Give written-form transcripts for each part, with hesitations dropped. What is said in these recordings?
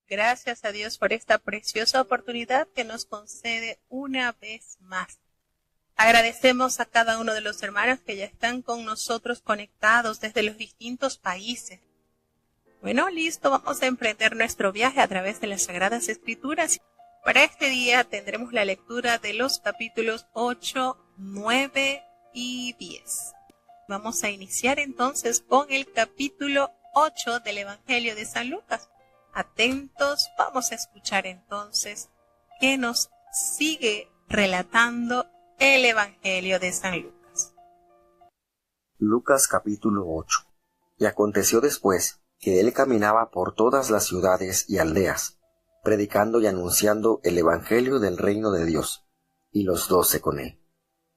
Gracias a Dios por esta preciosa oportunidad que nos concede una vez más. Agradecemos a cada uno de los hermanos que ya están con nosotros conectados desde los distintos países. Bueno, listo, vamos a emprender nuestro viaje a través de las Sagradas Escrituras. Para este día tendremos la lectura de los capítulos 8, 9 y 10. Vamos a iniciar entonces con el capítulo 8 del Evangelio de San Lucas. Atentos, vamos a escuchar entonces qué nos sigue relatando el Evangelio de San Lucas. Lucas capítulo 8. Y aconteció después que él caminaba por todas las ciudades y aldeas, predicando y anunciando el Evangelio del reino de Dios, y los 12 con él.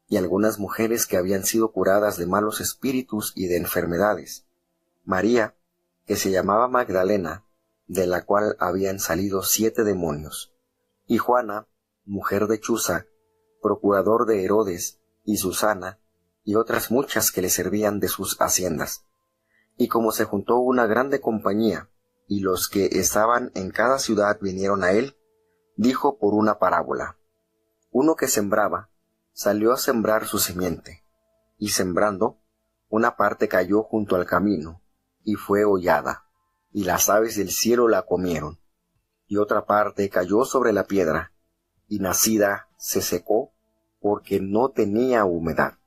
Y algunas mujeres que habían sido curadas de malos espíritus y de enfermedades. María, que se llamaba Magdalena, de la cual habían salido 7 demonios, y Juana, mujer de Chuza, procurador de Herodes, y Susana, y otras muchas que le servían de sus haciendas. Y como se juntó una grande compañía, y los que estaban en cada ciudad vinieron a él, dijo por una parábola: Uno que sembraba, salió a sembrar su simiente, y sembrando, una parte cayó junto al camino, y fue hollada, y las aves del cielo la comieron. Y otra parte cayó sobre la piedra, y nacida se secó, porque no tenía humedad.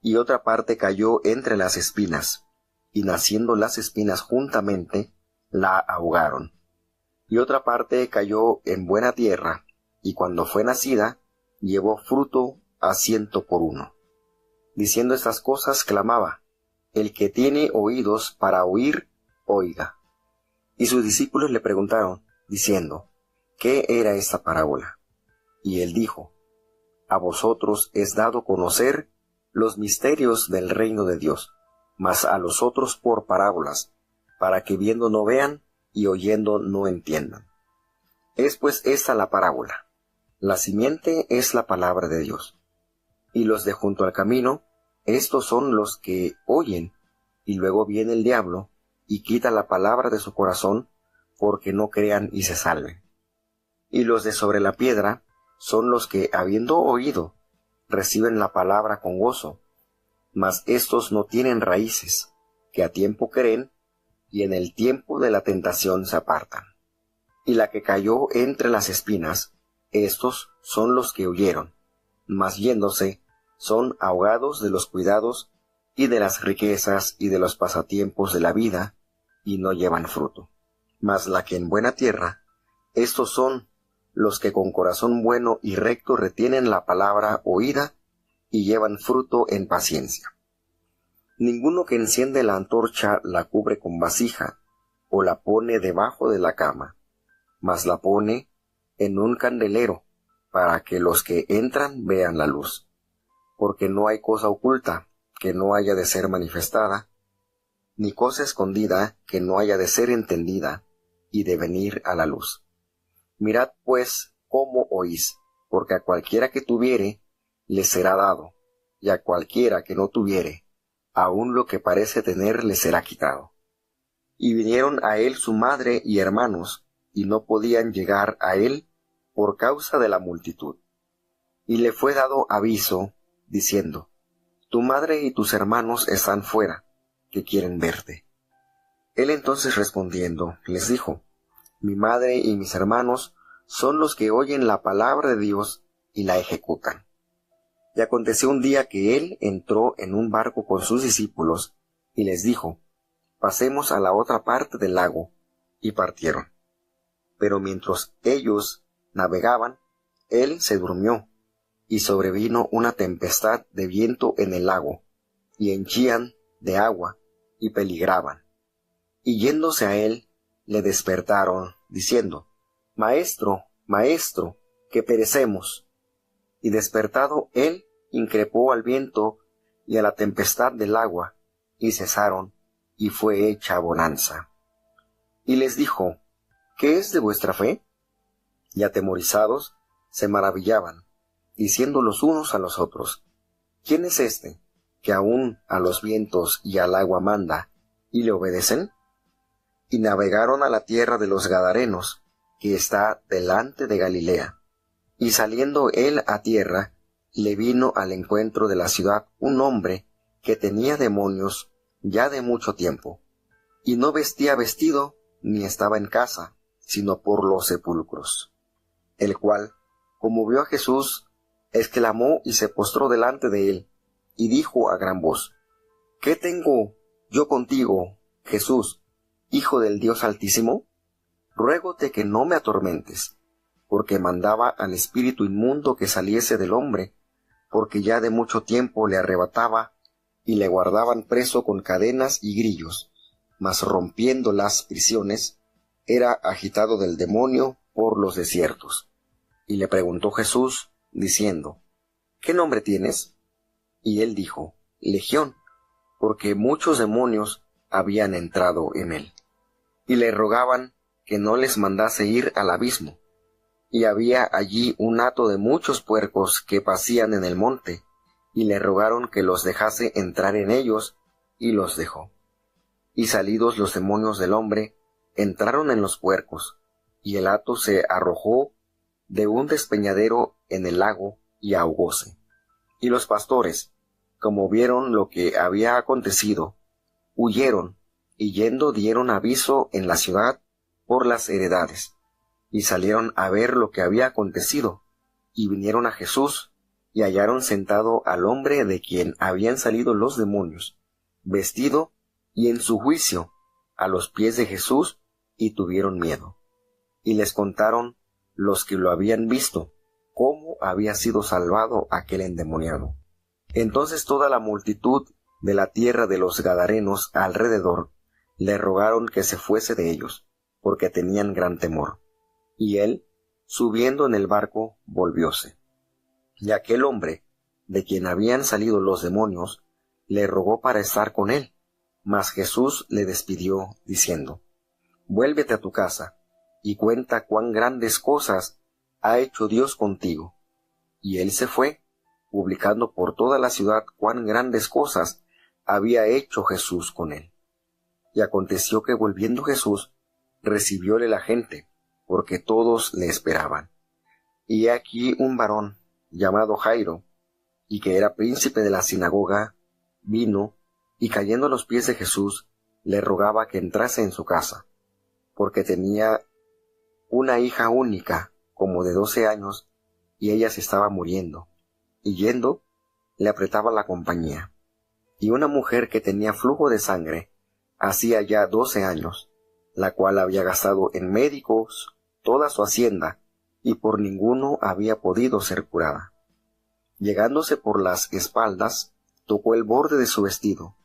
Y otra parte cayó entre las espinas, y naciendo las espinas juntamente, la ahogaron. Y otra parte cayó en buena tierra, y cuando fue nacida, llevó fruto a 100 por 1. Diciendo estas cosas clamaba: El que tiene oídos para oír, oiga. Y sus discípulos le preguntaron, diciendo: ¿Qué era esta parábola? Y él dijo: A vosotros es dado conocer los misterios del reino de Dios, mas a los otros por parábolas, para que viendo no vean, y oyendo no entiendan. Es pues esta la parábola: la simiente es la palabra de Dios. Y los de junto al camino, estos son los que oyen, y luego viene el diablo, y quita la palabra de su corazón, porque no crean y se salven. Y los de sobre la piedra son los que, habiendo oído, reciben la palabra con gozo, mas éstos no tienen raíces, que a tiempo creen, y en el tiempo de la tentación se apartan. Y la que cayó entre las espinas, estos son los que oyeron, mas yéndose, son ahogados de los cuidados y de las riquezas y de los pasatiempos de la vida, y no llevan fruto. Mas la que en buena tierra, estos son los que con corazón bueno y recto retienen la palabra oída y llevan fruto en paciencia. Ninguno que enciende la antorcha la cubre con vasija, o la pone debajo de la cama, mas la pone en un candelero, para que los que entran vean la luz. Porque no hay cosa oculta que no haya de ser manifestada, ni cosa escondida que no haya de ser entendida y de venir a la luz. Mirad pues cómo oís, porque a cualquiera que tuviere, le será dado, y a cualquiera que no tuviere, aun lo que parece tener le será quitado. Y vinieron a él su madre y hermanos, y no podían llegar a él por causa de la multitud. Y le fue dado aviso, diciendo: Tu madre y tus hermanos están fuera, que quieren verte. Él entonces respondiendo, les dijo: Mi madre y mis hermanos son los que oyen la palabra de Dios y la ejecutan. Y aconteció un día que él entró en un barco con sus discípulos, y les dijo: Pasemos a la otra parte del lago, y partieron. Pero mientras ellos navegaban, él se durmió, y sobrevino una tempestad de viento en el lago, y henchían de agua, y peligraban. Y yéndose a él, le despertaron, diciendo: Maestro, maestro, que perecemos. Y despertado él, increpó al viento y a la tempestad del agua, y cesaron, y fue hecha bonanza. Y les dijo: ¿Qué es de vuestra fe? Y atemorizados, se maravillaban, diciendo los unos a los otros: ¿Quién es este, que aun a los vientos y al agua manda, y le obedecen? y navegaron a la tierra de los Gadarenos, que está delante de Galilea. Y saliendo él a tierra, le vino al encuentro de la ciudad un hombre que tenía demonios ya de mucho tiempo, y no vestía vestido, ni estaba en casa, sino por los sepulcros. El cual, como vio a Jesús, exclamó y se postró delante de él, y dijo a gran voz: ¿Qué tengo yo contigo, Jesús, Hijo del Dios Altísimo? Ruégote que no me atormentes, porque mandaba al espíritu inmundo que saliese del hombre, porque ya de mucho tiempo le arrebataba, y le guardaban preso con cadenas y grillos, mas rompiendo las prisiones, era agitado del demonio por los desiertos. Y le preguntó Jesús, diciendo: ¿Qué nombre tienes? Y él dijo: Legión, porque muchos demonios habían entrado en él. Y le rogaban que no les mandase ir al abismo. Y había allí un hato de muchos puercos que pacían en el monte, y le rogaron que los dejase entrar en ellos, y los dejó. Y salidos los demonios del hombre, entraron en los puercos, y el hato se arrojó de un despeñadero en el lago, y ahogóse. Y los pastores, como vieron lo que había acontecido, huyeron, y yendo dieron aviso en la ciudad por las heredades, y salieron a ver lo que había acontecido, y vinieron a Jesús, y hallaron sentado al hombre de quien habían salido los demonios, vestido y en su juicio, a los pies de Jesús, y tuvieron miedo. Y les contaron los que lo habían visto, cómo había sido salvado aquel endemoniado. Entonces toda la multitud de la tierra de los Gadarenos alrededor le rogaron que se fuese de ellos, porque tenían gran temor. Y él, subiendo en el barco, volvióse. Y aquel hombre, de quien habían salido los demonios, le rogó para estar con él. Mas Jesús le despidió, diciendo: Vuélvete a tu casa, y cuenta cuán grandes cosas ha hecho Dios contigo. Y él se fue, publicando por toda la ciudad cuán grandes cosas había hecho Jesús con él. Y aconteció que volviendo Jesús, recibióle la gente, porque todos le esperaban. Y he aquí un varón, llamado Jairo, y que era príncipe de la sinagoga, vino, y cayendo a los pies de Jesús, le rogaba que entrase en su casa, porque tenía una hija única, como de 12 años, y ella se estaba muriendo, y yendo, le apretaba la compañía. Y una mujer que tenía flujo de sangre, hacía ya 12 años, la cual había gastado en médicos toda su hacienda, y por ninguno había podido ser curada. Llegándose por las espaldas, tocó el borde de su vestido,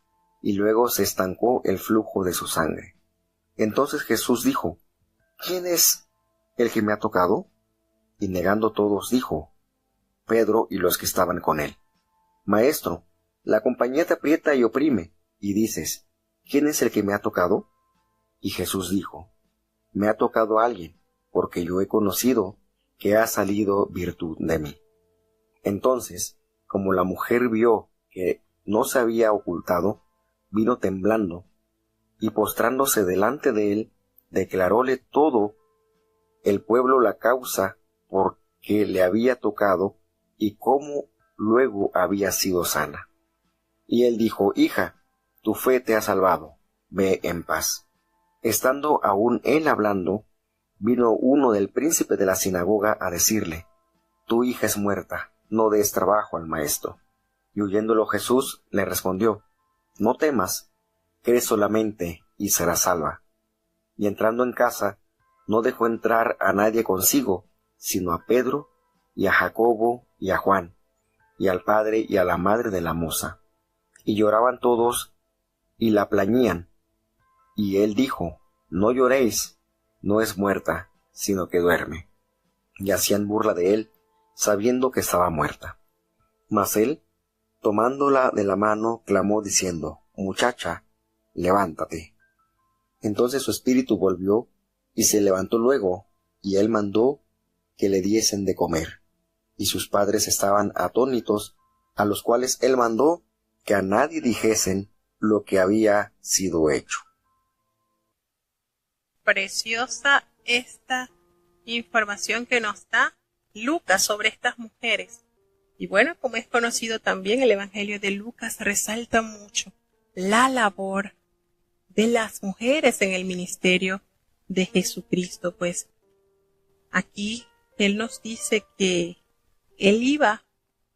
y luego se estancó el flujo de su sangre. Entonces Jesús dijo: ¿Quién es el que me ha tocado? Y negando todos dijo: Pedro y los que estaban con él: Maestro, la compañía te aprieta y oprime, y dices: ¿Quién es el que me ha tocado? Y Jesús dijo: Me ha tocado alguien, porque yo he conocido que ha salido virtud de mí. Entonces, como la mujer vio que no se había ocultado, vino temblando, y postrándose delante de él, declaróle todo el pueblo la causa por que le había tocado, y cómo luego había sido sana. Y él dijo: Hija, tu fe te ha salvado, ve en paz. Estando aún él hablando, vino uno del príncipe de la sinagoga a decirle: Tu hija es muerta, no des trabajo al maestro. Y oyéndolo Jesús le respondió: No temas, cree solamente y serás salva. Y entrando en casa, no dejó entrar a nadie consigo, sino a Pedro, y a Jacobo, y a Juan, y al padre y a la madre de la moza. Y lloraban todos, y la plañían. Y él dijo: No lloréis, no es muerta, sino que duerme. Y hacían burla de él, sabiendo que estaba muerta. Mas él, tomándola de la mano, clamó diciendo: Muchacha, levántate. Entonces su espíritu volvió, y se levantó luego, y él mandó que le diesen de comer. Y sus padres estaban atónitos, a los cuales él mandó que a nadie dijesen lo que había sido hecho. preciosa esta información que nos da Lucas sobre estas mujeres. Y bueno, como es conocido también, el Evangelio de Lucas resalta mucho la labor de las mujeres en el ministerio de Jesucristo. Pues aquí Él nos dice que Él iba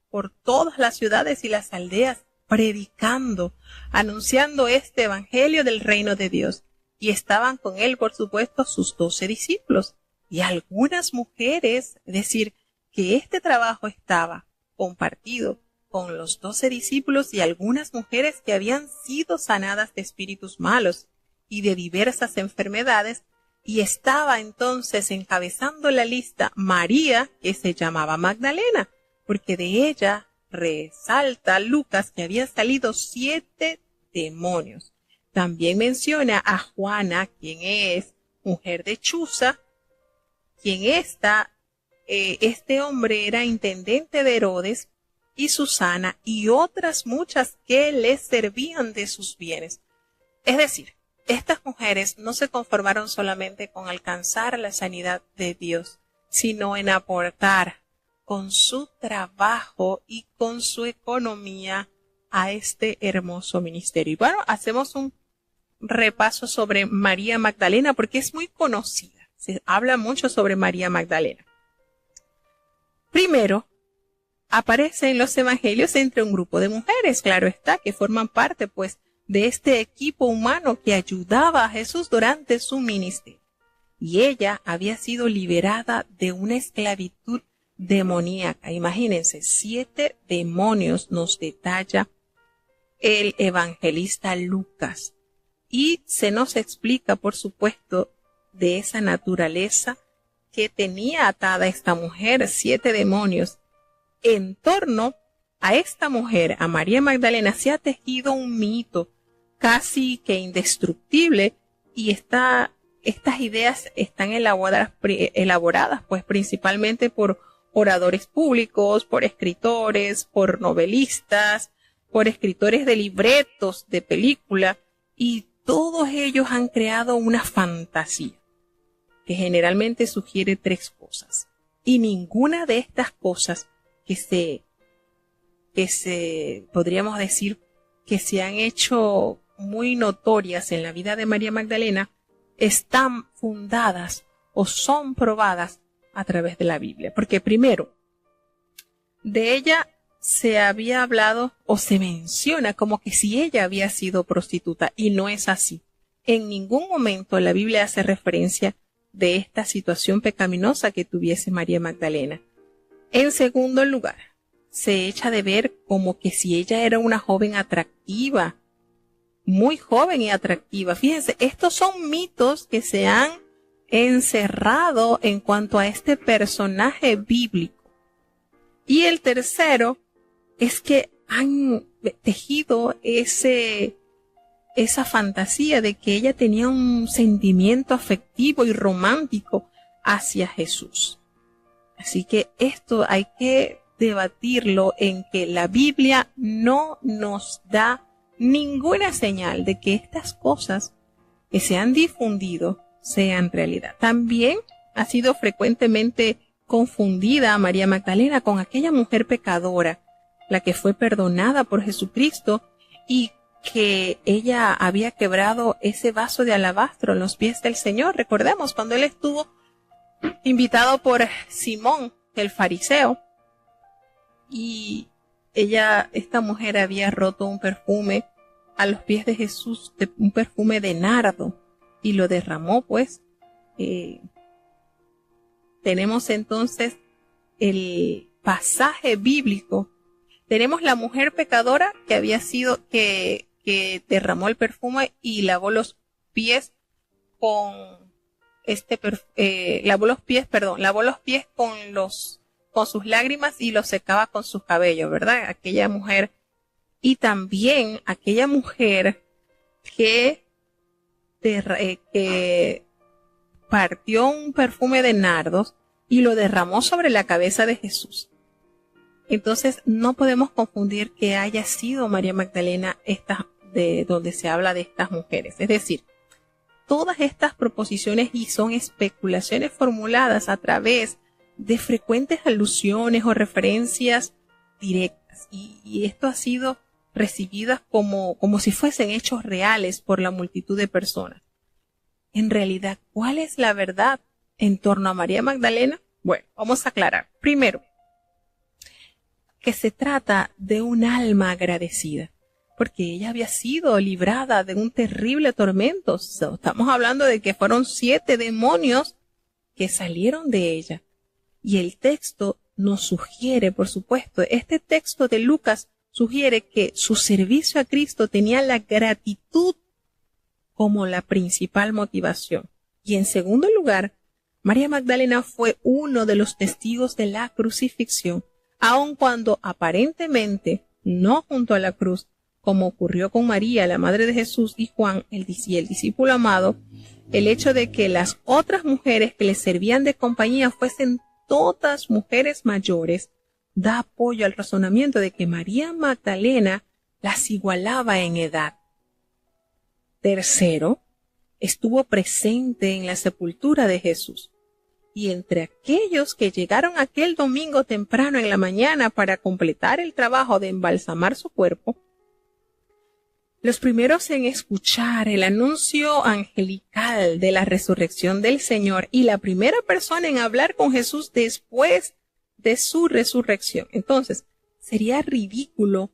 por todas las ciudades y las aldeas predicando, anunciando este Evangelio del reino de Dios. Y estaban con Él, por supuesto, sus 12 discípulos. Y algunas mujeres, es decir, que este trabajo estaba compartido con los 12 discípulos y algunas mujeres que habían sido sanadas de espíritus malos y de diversas enfermedades, y estaba entonces encabezando la lista María, que se llamaba Magdalena, porque de ella resalta Lucas que había salido 7 demonios. También menciona a Juana, quien es mujer de Chuza, quien este hombre era intendente de Herodes, y Susana y otras muchas que les servían de sus bienes. Es decir, estas mujeres no se conformaron solamente con alcanzar la sanidad de Dios, sino en aportar con su trabajo y con su economía a este hermoso ministerio. Y bueno, hacemos un repaso sobre María Magdalena porque es muy conocida. Se habla mucho sobre María Magdalena. Primero, aparece en los evangelios entre un grupo de mujeres, claro está, que forman parte pues de este equipo humano que ayudaba a Jesús durante su ministerio. Y ella había sido liberada de una esclavitud demoníaca. Imagínense, 7 demonios nos detalla el evangelista Lucas. Y se nos explica, por supuesto, de esa naturaleza que tenía atada esta mujer, 7 demonios. En torno a esta mujer, a María Magdalena, se ha tejido un mito casi que indestructible, y estas ideas están elaboradas pues principalmente por oradores públicos, por escritores, por novelistas, por escritores de libretos, de película, y todos ellos han creado una fantasía que generalmente sugiere 3 cosas. Y ninguna de estas cosas que se podríamos decir que se han hecho muy notorias en la vida de María Magdalena están fundadas o son probadas a través de la Biblia. Porque primero, de ella se había hablado o se menciona como que si ella había sido prostituta, y no es así. En ningún momento la Biblia hace referencia de esta situación pecaminosa que tuviese María Magdalena. En segundo lugar, se echa de ver como que si ella era una joven atractiva, muy joven y atractiva. Fíjense, estos son mitos que se han encerrado en cuanto a este personaje bíblico. Y el tercero es que han tejido esa fantasía de que ella tenía un sentimiento afectivo y romántico hacia Jesús. Así que esto hay que debatirlo en que la Biblia no nos da ninguna señal de que estas cosas que se han difundido sean realidad. También ha sido frecuentemente confundida a María Magdalena con aquella mujer pecadora, la que fue perdonada por Jesucristo y que ella había quebrado ese vaso de alabastro en los pies del Señor. Recordemos cuando él estuvo invitado por Simón, el fariseo, y esta mujer había roto un perfume a los pies de Jesús, un perfume de nardo, y lo derramó pues. Tenemos entonces el pasaje bíblico. Tenemos la mujer pecadora que había sido, que derramó el perfume y lavó los pies con lavó los pies con sus lágrimas y los secaba con sus cabellos, ¿verdad? Aquella mujer. Y también aquella mujer que partió un perfume de nardos y lo derramó sobre la cabeza de Jesús. Entonces no podemos confundir que haya sido María Magdalena de donde se habla de estas mujeres. Es decir, todas estas proposiciones y son especulaciones formuladas a través de frecuentes alusiones o referencias directas. Y esto ha sido recibidas como si fuesen hechos reales por la multitud de personas. En realidad, ¿cuál es la verdad en torno a María Magdalena? Bueno, vamos a aclarar. Primero, que se trata de un alma agradecida, porque ella había sido librada de un terrible tormento. Estamos hablando de que fueron 7 demonios que salieron de ella. Y el texto nos sugiere, por supuesto, este texto de Lucas sugiere que su servicio a Cristo tenía la gratitud como la principal motivación. Y en segundo lugar, María Magdalena fue uno de los testigos de la crucifixión, aun cuando aparentemente no junto a la cruz, como ocurrió con María, la madre de Jesús, y Juan, el discípulo amado. El hecho de que las otras mujeres que le servían de compañía fuesen todas mujeres mayores da apoyo al razonamiento de que María Magdalena las igualaba en edad. Tercero, estuvo presente en la sepultura de Jesús. Y entre aquellos que llegaron aquel domingo temprano en la mañana para completar el trabajo de embalsamar su cuerpo, los primeros en escuchar el anuncio angelical de la resurrección del Señor y la primera persona en hablar con Jesús después de su resurrección. Entonces, sería ridículo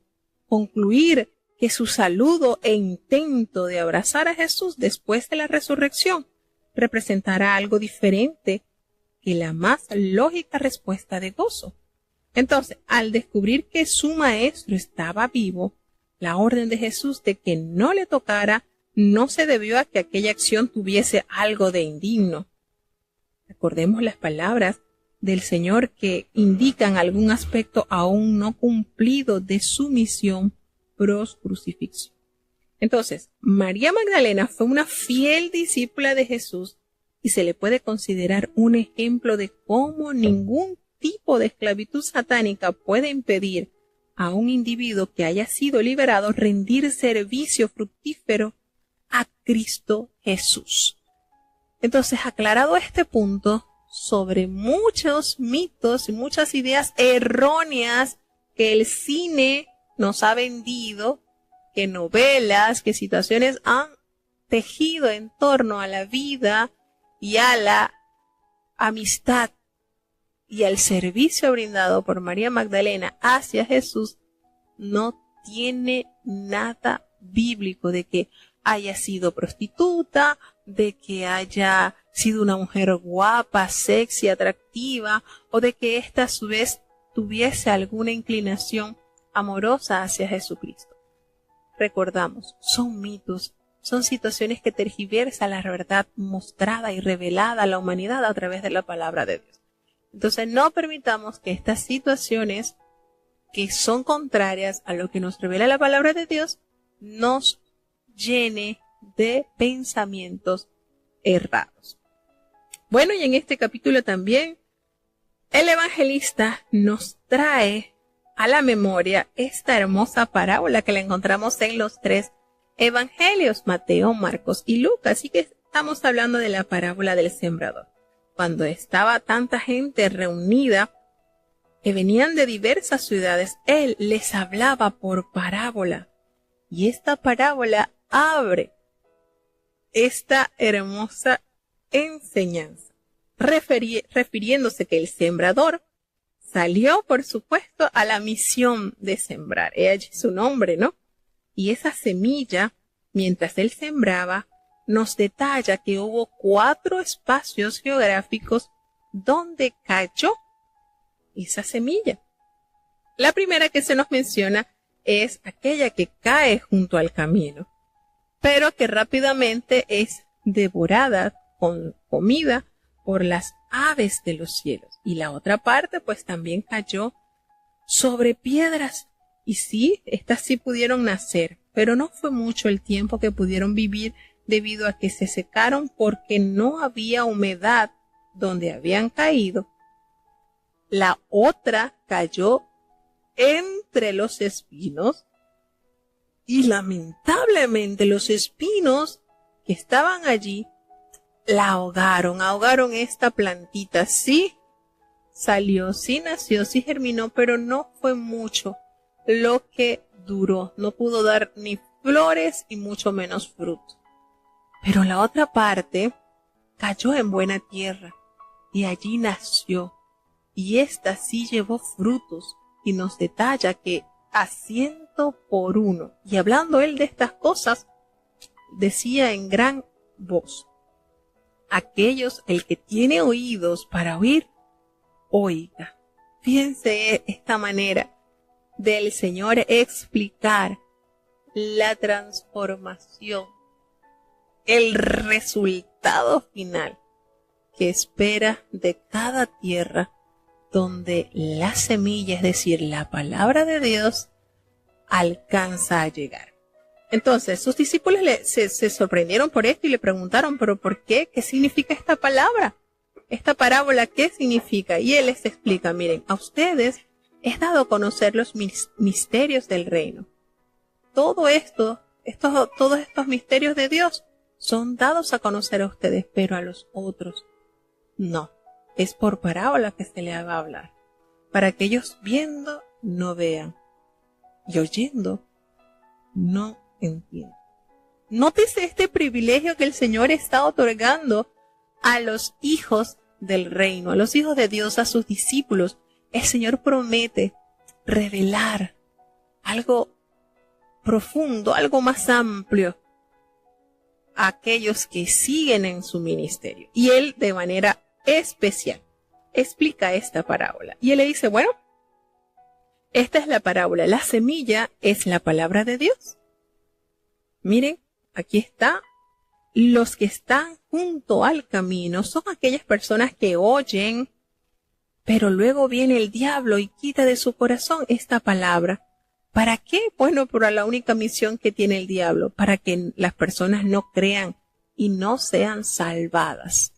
concluir que su saludo e intento de abrazar a Jesús después de la resurrección representará algo diferente que la más lógica respuesta de gozo. Entonces, al descubrir que su maestro estaba vivo, la orden de Jesús de que no le tocara no se debió a que aquella acción tuviese algo de indigno. Recordemos las palabras del Señor que indican algún aspecto aún no cumplido de su misión pros crucifixión. Entonces, María Magdalena fue una fiel discípula de Jesús y se le puede considerar un ejemplo de cómo ningún tipo de esclavitud satánica puede impedir a un individuo que haya sido liberado rendir servicio fructífero a Cristo Jesús. Entonces, aclarado este punto sobre muchos mitos y muchas ideas erróneas que el cine nos ha vendido, que novelas, que situaciones han tejido en torno a la vida y a la amistad y al servicio brindado por María Magdalena hacia Jesús, no tiene nada bíblico de que haya sido prostituta, de que haya sido una mujer guapa, sexy, atractiva, o de que ésta a su vez tuviese alguna inclinación amorosa hacia Jesucristo. Recordamos, son mitos, son situaciones que tergiversan la verdad mostrada y revelada a la humanidad a través de la palabra de Dios. Entonces no permitamos que estas situaciones que son contrarias a lo que nos revela la palabra de Dios nos llene de pensamientos errados. Bueno, y en este capítulo también el evangelista nos trae a la memoria esta hermosa parábola que la encontramos en los 3 evangelios, Mateo, Marcos y Lucas. Así que estamos hablando de la parábola del sembrador. Cuando estaba tanta gente reunida que venían de diversas ciudades, él les hablaba por parábola. Y esta parábola abre esta hermosa enseñanza, refiriéndose que el sembrador salió, por supuesto, a la misión de sembrar. He allí su nombre, ¿no? Y esa semilla, mientras él sembraba, nos detalla que hubo 4 espacios geográficos donde cayó esa semilla. La primera que se nos menciona es aquella que cae junto al camino, pero que rápidamente es devorada con comida por las aves de los cielos. Y la otra parte pues también cayó sobre piedras. Y sí, estas sí pudieron nacer, pero no fue mucho el tiempo que pudieron vivir debido a que se secaron porque no había humedad donde habían caído. La otra cayó entre los espinos y lamentablemente los espinos que estaban allí la ahogaron esta plantita. Sí salió, sí nació, sí germinó, pero no fue mucho lo que duró. No pudo dar ni flores y mucho menos fruto. Pero la otra parte cayó en buena tierra y allí nació. Y ésta sí llevó frutos y nos detalla que a 100 por 1. Y hablando él de estas cosas, decía en gran voz: el que tiene oídos para oír, oiga. Fíjense esta manera del Señor explicar la transformación, el resultado final que espera de cada tierra donde la semilla, es decir, la palabra de Dios, alcanza a llegar. Entonces, sus discípulos se sorprendieron por esto y le preguntaron, ¿pero por qué? ¿Qué significa esta palabra? Esta parábola, ¿qué significa? Y él les explica: miren, a ustedes es dado a conocer los misterios del reino. Todos estos misterios de Dios son dados a conocer a ustedes, pero a los otros no. Es por parábola que se les va a hablar, para que ellos viendo no vean y oyendo no entiendan. Nótese este privilegio que el Señor está otorgando a los hijos del reino, a los hijos de Dios, a sus discípulos. El Señor promete revelar algo profundo, algo más amplio a aquellos que siguen en su ministerio. Y Él, de manera especial, explica esta parábola. Y Él le dice: bueno, esta es la parábola. La semilla es la palabra de Dios. Miren, aquí está. Los que están junto al camino son aquellas personas que oyen, pero luego viene el diablo y quita de su corazón esta palabra. ¿Para qué? Bueno, por la única misión que tiene el diablo, para que las personas no crean y no sean salvadas.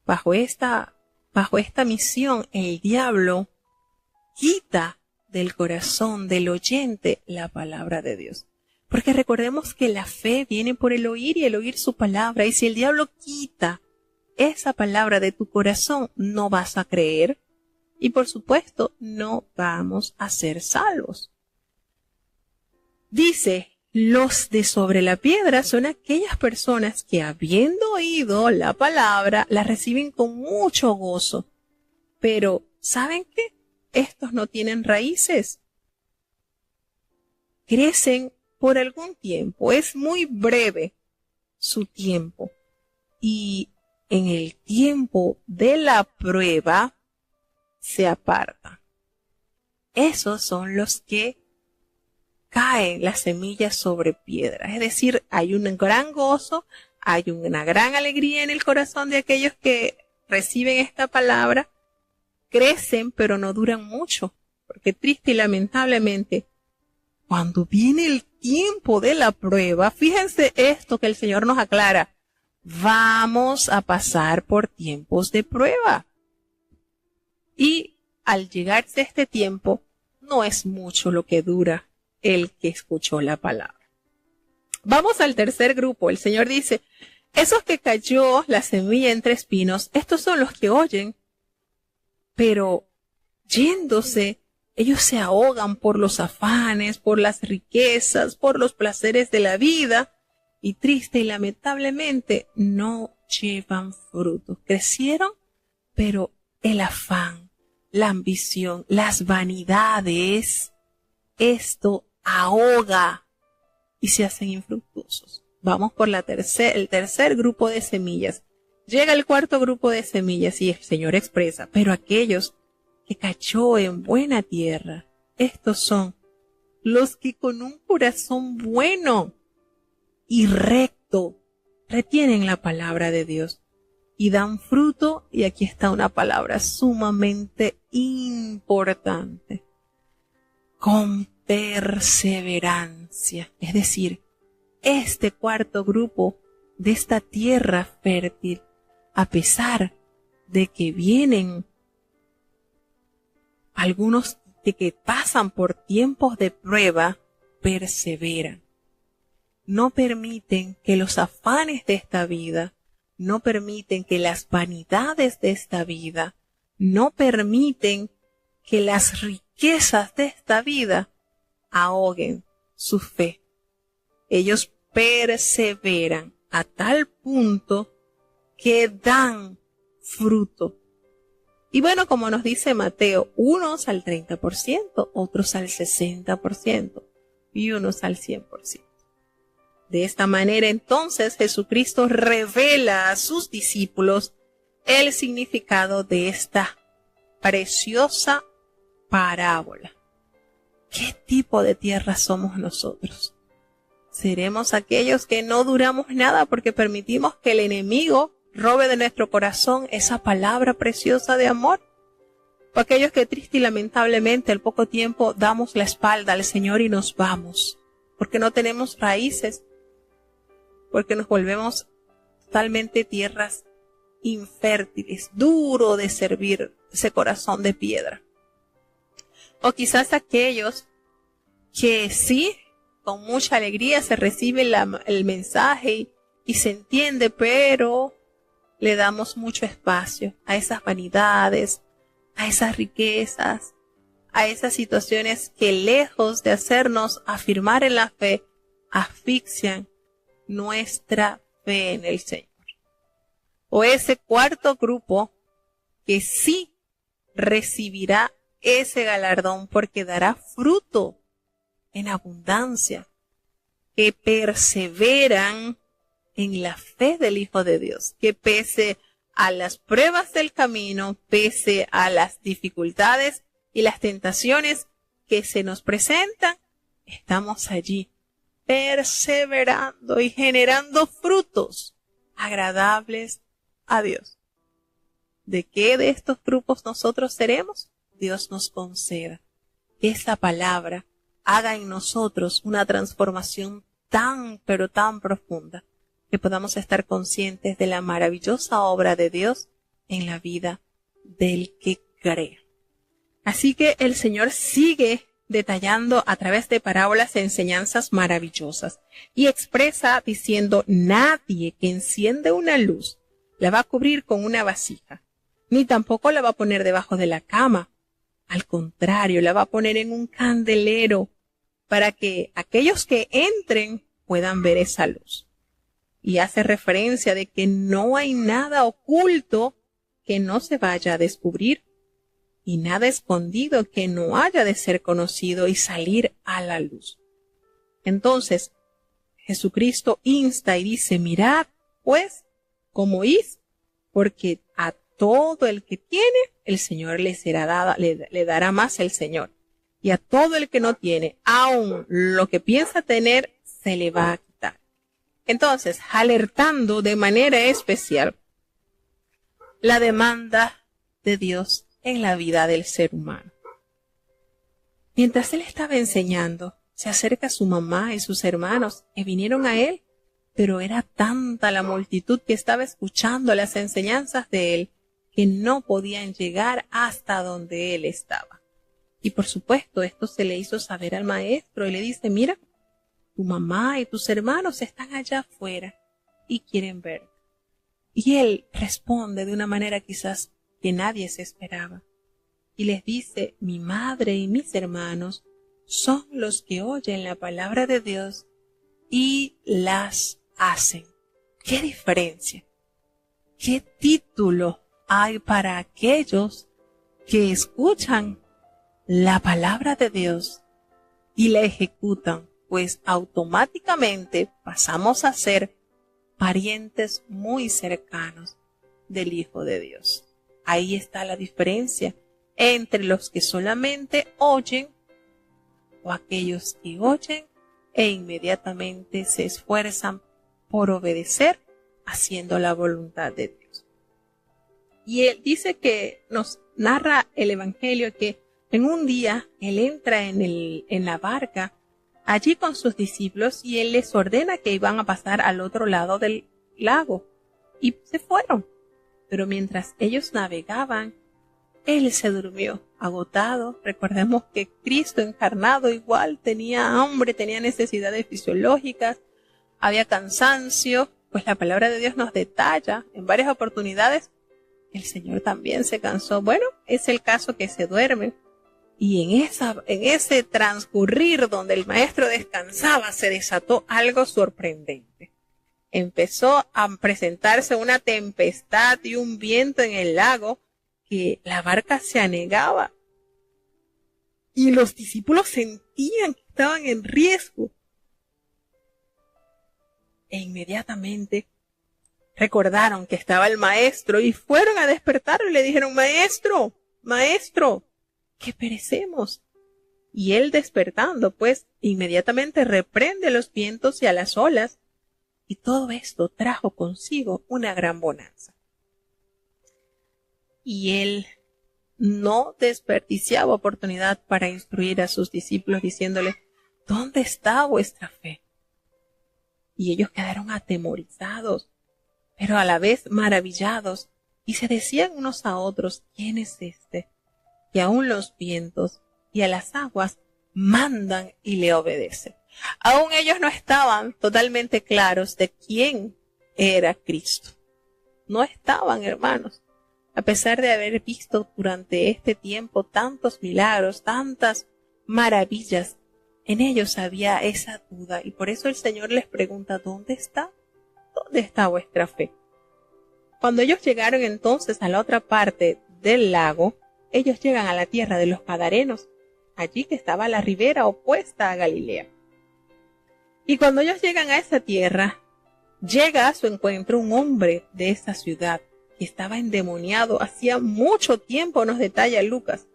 Bajo esta misión, el diablo quita del corazón del oyente la palabra de Dios. Porque recordemos que la fe viene por el oír y el oír su palabra. Y si el diablo quita esa palabra de tu corazón, no vas a creer. Y por supuesto, no vamos a ser salvos. Dice: los de sobre la piedra son aquellas personas que, habiendo oído la palabra, la reciben con mucho gozo. Pero, ¿saben qué? Estos no tienen raíces. Crecen por algún tiempo, es muy breve su tiempo. Y en el tiempo de la prueba se apartan. Esos son los que caen las semillas sobre piedra. Es decir, hay un gran gozo, hay una gran alegría en el corazón de aquellos que reciben esta palabra, crecen pero no duran mucho, porque triste y lamentablemente, cuando viene el tiempo de la prueba, fíjense esto que el Señor nos aclara: vamos a pasar por tiempos de prueba. Y al llegarse este tiempo, no es mucho lo que dura el que escuchó la palabra. Vamos al tercer grupo. El Señor dice: esos que cayó la semilla entre espinos, estos son los que oyen, pero yéndose, ellos se ahogan por los afanes, por las riquezas, por los placeres de la vida, y triste y lamentablemente no llevan fruto. Crecieron, pero el afán, la ambición, las vanidades, esto ahoga y se hacen infructuosos. Vamos por el tercer grupo de semillas. Llega el cuarto grupo de semillas y el Señor expresa: pero aquellos que cayó en buena tierra, estos son los que con un corazón bueno y recto retienen la palabra de Dios y dan fruto. Y aquí está una palabra sumamente importante: con perseverancia. Es decir, este cuarto grupo de esta tierra fértil, a pesar de que vienen algunos de que pasan por tiempos de prueba, perseveran. no permiten que los afanes de esta vida, no permiten que las vanidades de esta vida, no permiten que las riquezas de esta vida ahoguen su fe. Ellos perseveran a tal punto que dan fruto. Y bueno, como nos dice Mateo, unos al 30%, otros al 60% y unos al 100%. De esta manera, entonces, Jesucristo revela a sus discípulos el significado de esta preciosa parábola. ¿Qué tipo de tierra somos nosotros? ¿Seremos aquellos que no duramos nada porque permitimos que el enemigo robe de nuestro corazón esa palabra preciosa de amor? ¿O aquellos que triste y lamentablemente al poco tiempo damos la espalda al Señor y nos vamos? Porque no tenemos raíces, porque nos volvemos totalmente tierras infértiles, duro de servir, ese corazón de piedra. O quizás aquellos que sí, con mucha alegría se recibe el mensaje y se entiende, pero le damos mucho espacio a esas vanidades, a esas riquezas, a esas situaciones que lejos de hacernos afirmar en la fe, asfixian nuestra fe en el Señor. O ese cuarto grupo que sí recibirá ese galardón porque dará fruto en abundancia, que perseveran en la fe del Hijo de Dios, que pese a las pruebas del camino, pese a las dificultades y las tentaciones que se nos presentan, estamos allí perseverando y generando frutos agradables a Dios. ¿De qué de estos grupos nosotros seremos? Dios nos conceda que esta palabra haga en nosotros una transformación tan, pero tan profunda, que podamos estar conscientes de la maravillosa obra de Dios en la vida del que crea. Así que el Señor sigue detallando a través de parábolas enseñanzas maravillosas y expresa diciendo: nadie que enciende una luz la va a cubrir con una vasija, ni tampoco la va a poner debajo de la cama. Al contrario, la va a poner en un candelero para que aquellos que entren puedan ver esa luz. Y hace referencia de que no hay nada oculto que no se vaya a descubrir y nada escondido que no haya de ser conocido y salir a la luz. Entonces, Jesucristo insta y dice: mirad, pues, cómo oís, porque a todo el que tiene, el Señor le será dada, le dará más el Señor. Y a todo el que no tiene, aun lo que piensa tener, se le va a quitar. Entonces, alertando de manera especial la demanda de Dios en la vida del ser humano. Mientras él estaba enseñando, se acerca su mamá y sus hermanos que vinieron a él, pero era tanta la multitud que estaba escuchando las enseñanzas de él que no podían llegar hasta donde él estaba. Y por supuesto, esto se le hizo saber al maestro y le dice: mira, tu mamá y tus hermanos están allá afuera y quieren verte. Y él responde de una manera quizás que nadie se esperaba. Y les dice: mi madre y mis hermanos son los que oyen la palabra de Dios y las hacen. ¿Qué diferencia? ¿Qué título hay para aquellos que escuchan la palabra de Dios y la ejecutan? Pues automáticamente pasamos a ser parientes muy cercanos del Hijo de Dios. Ahí está la diferencia entre los que solamente oyen o aquellos que oyen e inmediatamente se esfuerzan por obedecer haciendo la voluntad de Dios. Y él dice que nos narra el Evangelio que en un día él entra en la barca allí con sus discípulos y él les ordena que iban a pasar al otro lado del lago y se fueron. Pero mientras ellos navegaban, él se durmió, agotado. Recordemos que Cristo encarnado igual tenía hambre, tenía necesidades fisiológicas, había cansancio, pues la palabra de Dios nos detalla en varias oportunidades que el Señor también se cansó. Bueno, es el caso que se duerme. Y en ese transcurrir donde el maestro descansaba, se desató algo sorprendente. Empezó a presentarse una tempestad y un viento en el lago, que la barca se anegaba. Y los discípulos sentían que estaban en riesgo. E inmediatamente recordaron que estaba el maestro y fueron a despertarlo y le dijeron: Maestro, maestro, que perecemos. Y él, despertando, pues inmediatamente reprende a los vientos y a las olas, y todo esto trajo consigo una gran bonanza. Y él no desperdiciaba oportunidad para instruir a sus discípulos diciéndole: ¿dónde está vuestra fe? Y ellos quedaron atemorizados, pero a la vez maravillados, y se decían unos a otros: ¿quién es este? Que aún los vientos y a las aguas mandan y le obedecen. Aún ellos no estaban totalmente claros de quién era Cristo. No estaban, hermanos, a pesar de haber visto durante este tiempo tantos milagros, tantas maravillas. En ellos había esa duda, y por eso el Señor les pregunta: ¿dónde está? ¿Dónde está vuestra fe? Cuando ellos llegaron entonces a la otra parte del lago, ellos llegan a la tierra de los Gadarenos, allí que estaba la ribera opuesta a Galilea. Y cuando ellos llegan a esa tierra, llega a su encuentro un hombre de esa ciudad que estaba endemoniado hacía mucho tiempo, nos detalla Lucas.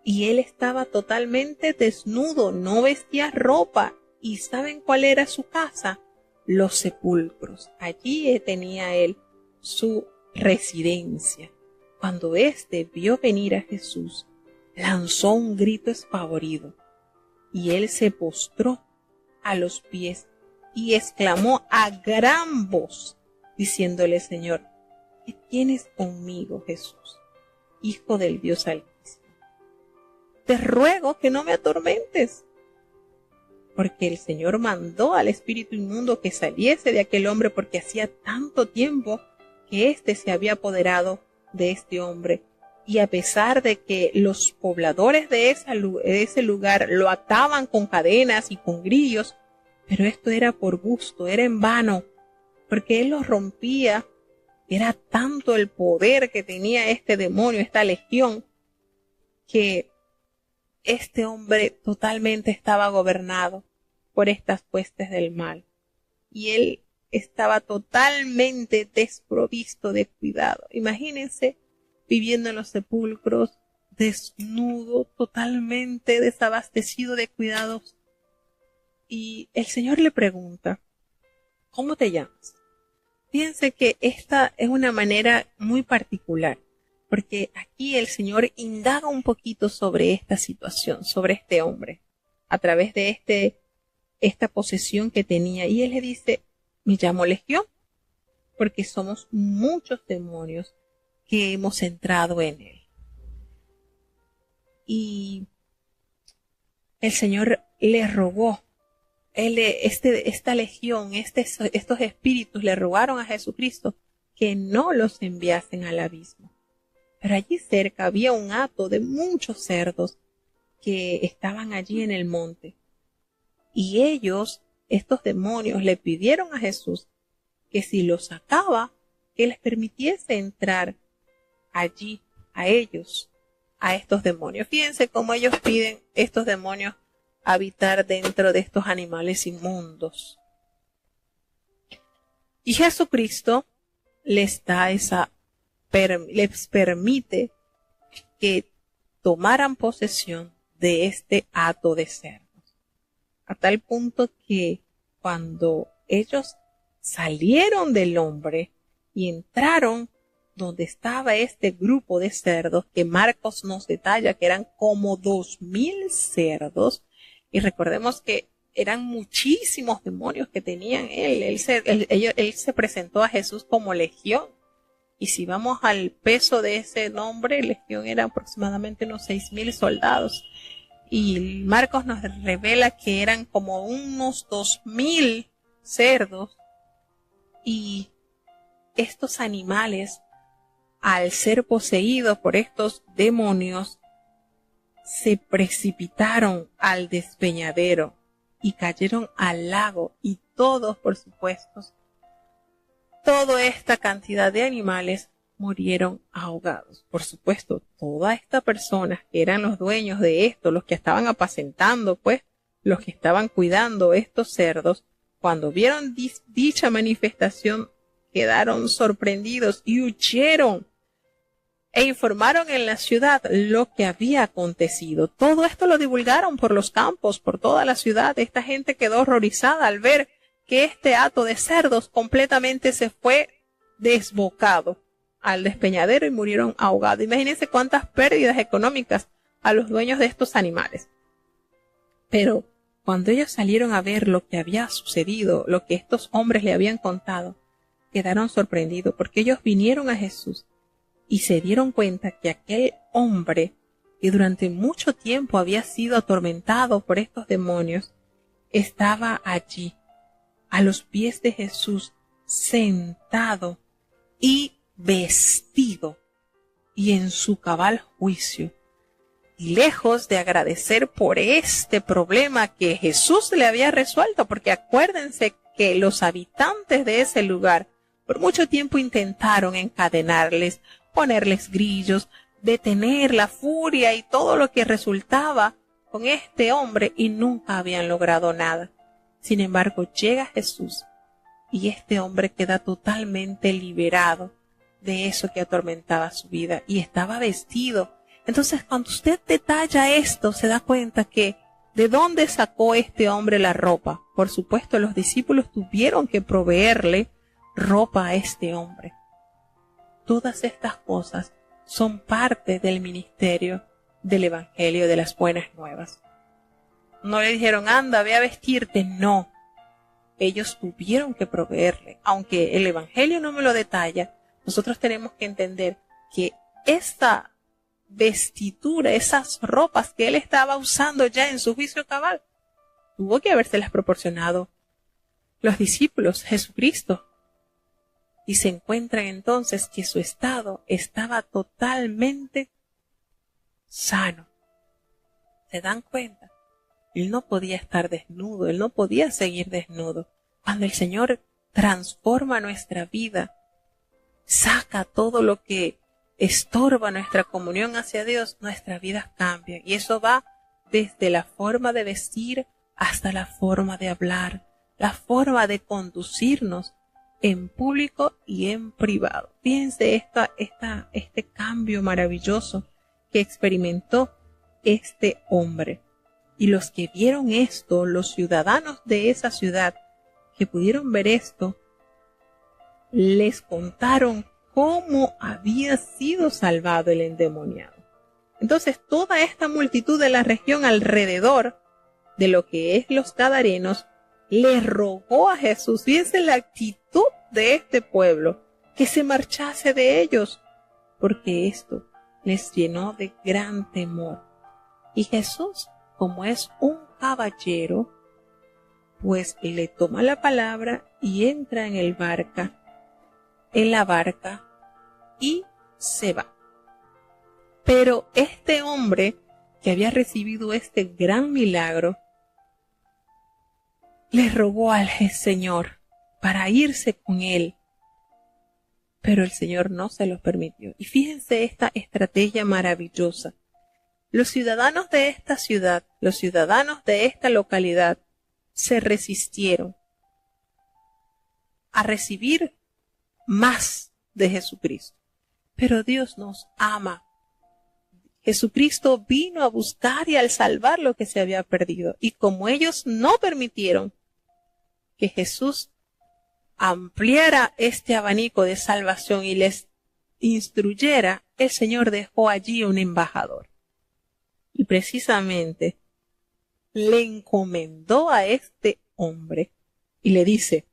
Y él estaba totalmente desnudo, no vestía ropa. ¿Y saben cuál era su casa? Los sepulcros. Allí tenía él su residencia. Cuando éste vio venir a Jesús, lanzó un grito espavorido, y él se postró a los pies y exclamó a gran voz, diciéndole: Señor, ¿qué tienes conmigo, Jesús, Hijo del Dios Altísimo? Te ruego que no me atormentes. Porque el Señor mandó al espíritu inmundo que saliese de aquel hombre, porque hacía tanto tiempo que éste se había apoderado de este hombre. Y a pesar de que los pobladores de ese lugar lo ataban con cadenas y con grillos, pero esto era por gusto, era en vano, porque él los rompía. Era tanto el poder que tenía este demonio, esta legión, que este hombre totalmente estaba gobernado por estas huestes del mal. Y él estaba totalmente desprovisto de cuidado. Imagínense viviendo en los sepulcros, desnudo, totalmente desabastecido de cuidados. Y el Señor le pregunta: ¿cómo te llamas? Fíjense que esta es una manera muy particular, porque aquí el Señor indaga un poquito sobre esta situación, sobre este hombre, a través de esta posesión que tenía. Y él le dice: me llamo Legión, porque somos muchos demonios que hemos entrado en él. Y el Señor le rogó, esta legión, estos espíritus le rogaron a Jesucristo que no los enviasen al abismo. Pero allí cerca había un hato de muchos cerdos que estaban allí en el monte. Y ellos, estos demonios, le pidieron a Jesús que si los sacaba, que les permitiese entrar allí a ellos, a estos demonios. Fíjense cómo ellos piden, estos demonios, habitar dentro de estos animales inmundos. Y Jesucristo les permite que tomaran posesión de este hato de cerdos, a tal punto que cuando ellos salieron del hombre y entraron donde estaba este grupo de cerdos, que Marcos nos detalla que eran como 2,000 cerdos, y recordemos que eran muchísimos demonios que tenían él se presentó a Jesús como Legión. Y si vamos al peso de ese nombre, Legión era aproximadamente unos 6,000 soldados. Y Marcos nos revela que eran como unos 2,000 cerdos, y estos animales, al ser poseídos por estos demonios, se precipitaron al despeñadero y cayeron al lago, y todos, por supuesto, toda esta cantidad de animales murieron ahogados. Por supuesto, todas estas personas que eran los dueños de esto, los que estaban apacentando, pues, los que estaban cuidando estos cerdos, cuando vieron dicha manifestación, quedaron sorprendidos y huyeron e informaron en la ciudad lo que había acontecido. Todo esto lo divulgaron por los campos, por toda la ciudad. Esta gente quedó horrorizada al ver que este hato de cerdos completamente se fue desbocado al despeñadero y murieron ahogados. Imagínense cuántas pérdidas económicas a los dueños de estos animales. Pero cuando ellos salieron a ver lo que había sucedido, lo que estos hombres le habían contado, quedaron sorprendidos porque ellos vinieron a Jesús y se dieron cuenta que aquel hombre que durante mucho tiempo había sido atormentado por estos demonios estaba allí a los pies de Jesús, sentado y vestido y en su cabal juicio. Y lejos de agradecer por este problema que Jesús le había resuelto, porque acuérdense que los habitantes de ese lugar por mucho tiempo intentaron encadenarles, ponerles grillos, detener la furia y todo lo que resultaba con este hombre, y nunca habían logrado nada. Sin embargo, llega Jesús y este hombre queda totalmente liberado de eso que atormentaba su vida y estaba vestido. Entonces, cuando usted detalla esto, se da cuenta que ¿de dónde sacó este hombre la ropa? Por supuesto, los discípulos tuvieron que proveerle ropa a este hombre. Todas estas cosas son parte del ministerio del Evangelio de las Buenas Nuevas. No le dijeron, anda, ve a vestirte. No. Ellos tuvieron que proveerle. Aunque el Evangelio no me lo detalla, nosotros tenemos que entender que esta vestidura, esas ropas que él estaba usando ya en su juicio cabal, tuvo que habérselas proporcionado los discípulos, Jesucristo. Y se encuentran entonces que su estado estaba totalmente sano. ¿Se dan cuenta? Él no podía estar desnudo, él no podía seguir desnudo. Cuando el Señor transforma nuestra vida, saca todo lo que estorba nuestra comunión hacia Dios, nuestra vida cambia. Y eso va desde la forma de vestir hasta la forma de hablar, la forma de conducirnos en público y en privado. Fíjense este cambio maravilloso que experimentó este hombre. Y los que vieron esto, los ciudadanos de esa ciudad que pudieron ver esto, les contaron cómo había sido salvado el endemoniado. Entonces, toda esta multitud de la región alrededor de lo que es los gadarenos le rogó a Jesús, fíjense la actitud de este pueblo, que se marchase de ellos, porque esto les llenó de gran temor. Y Jesús, como es un caballero, pues le toma la palabra y entra en la barca y se va. Pero este hombre que había recibido este gran milagro, le rogó al Señor para irse con él, pero el Señor no se lo permitió. Y fíjense esta estrategia maravillosa. Los ciudadanos de esta ciudad, los ciudadanos de esta localidad, se resistieron a recibir más de Jesucristo. Pero Dios nos ama. Jesucristo vino a buscar y a salvar lo que se había perdido. Y como ellos no permitieron que Jesús ampliara este abanico de salvación y les instruyera, el Señor dejó allí un embajador. Y precisamente le encomendó a este hombre y le dice,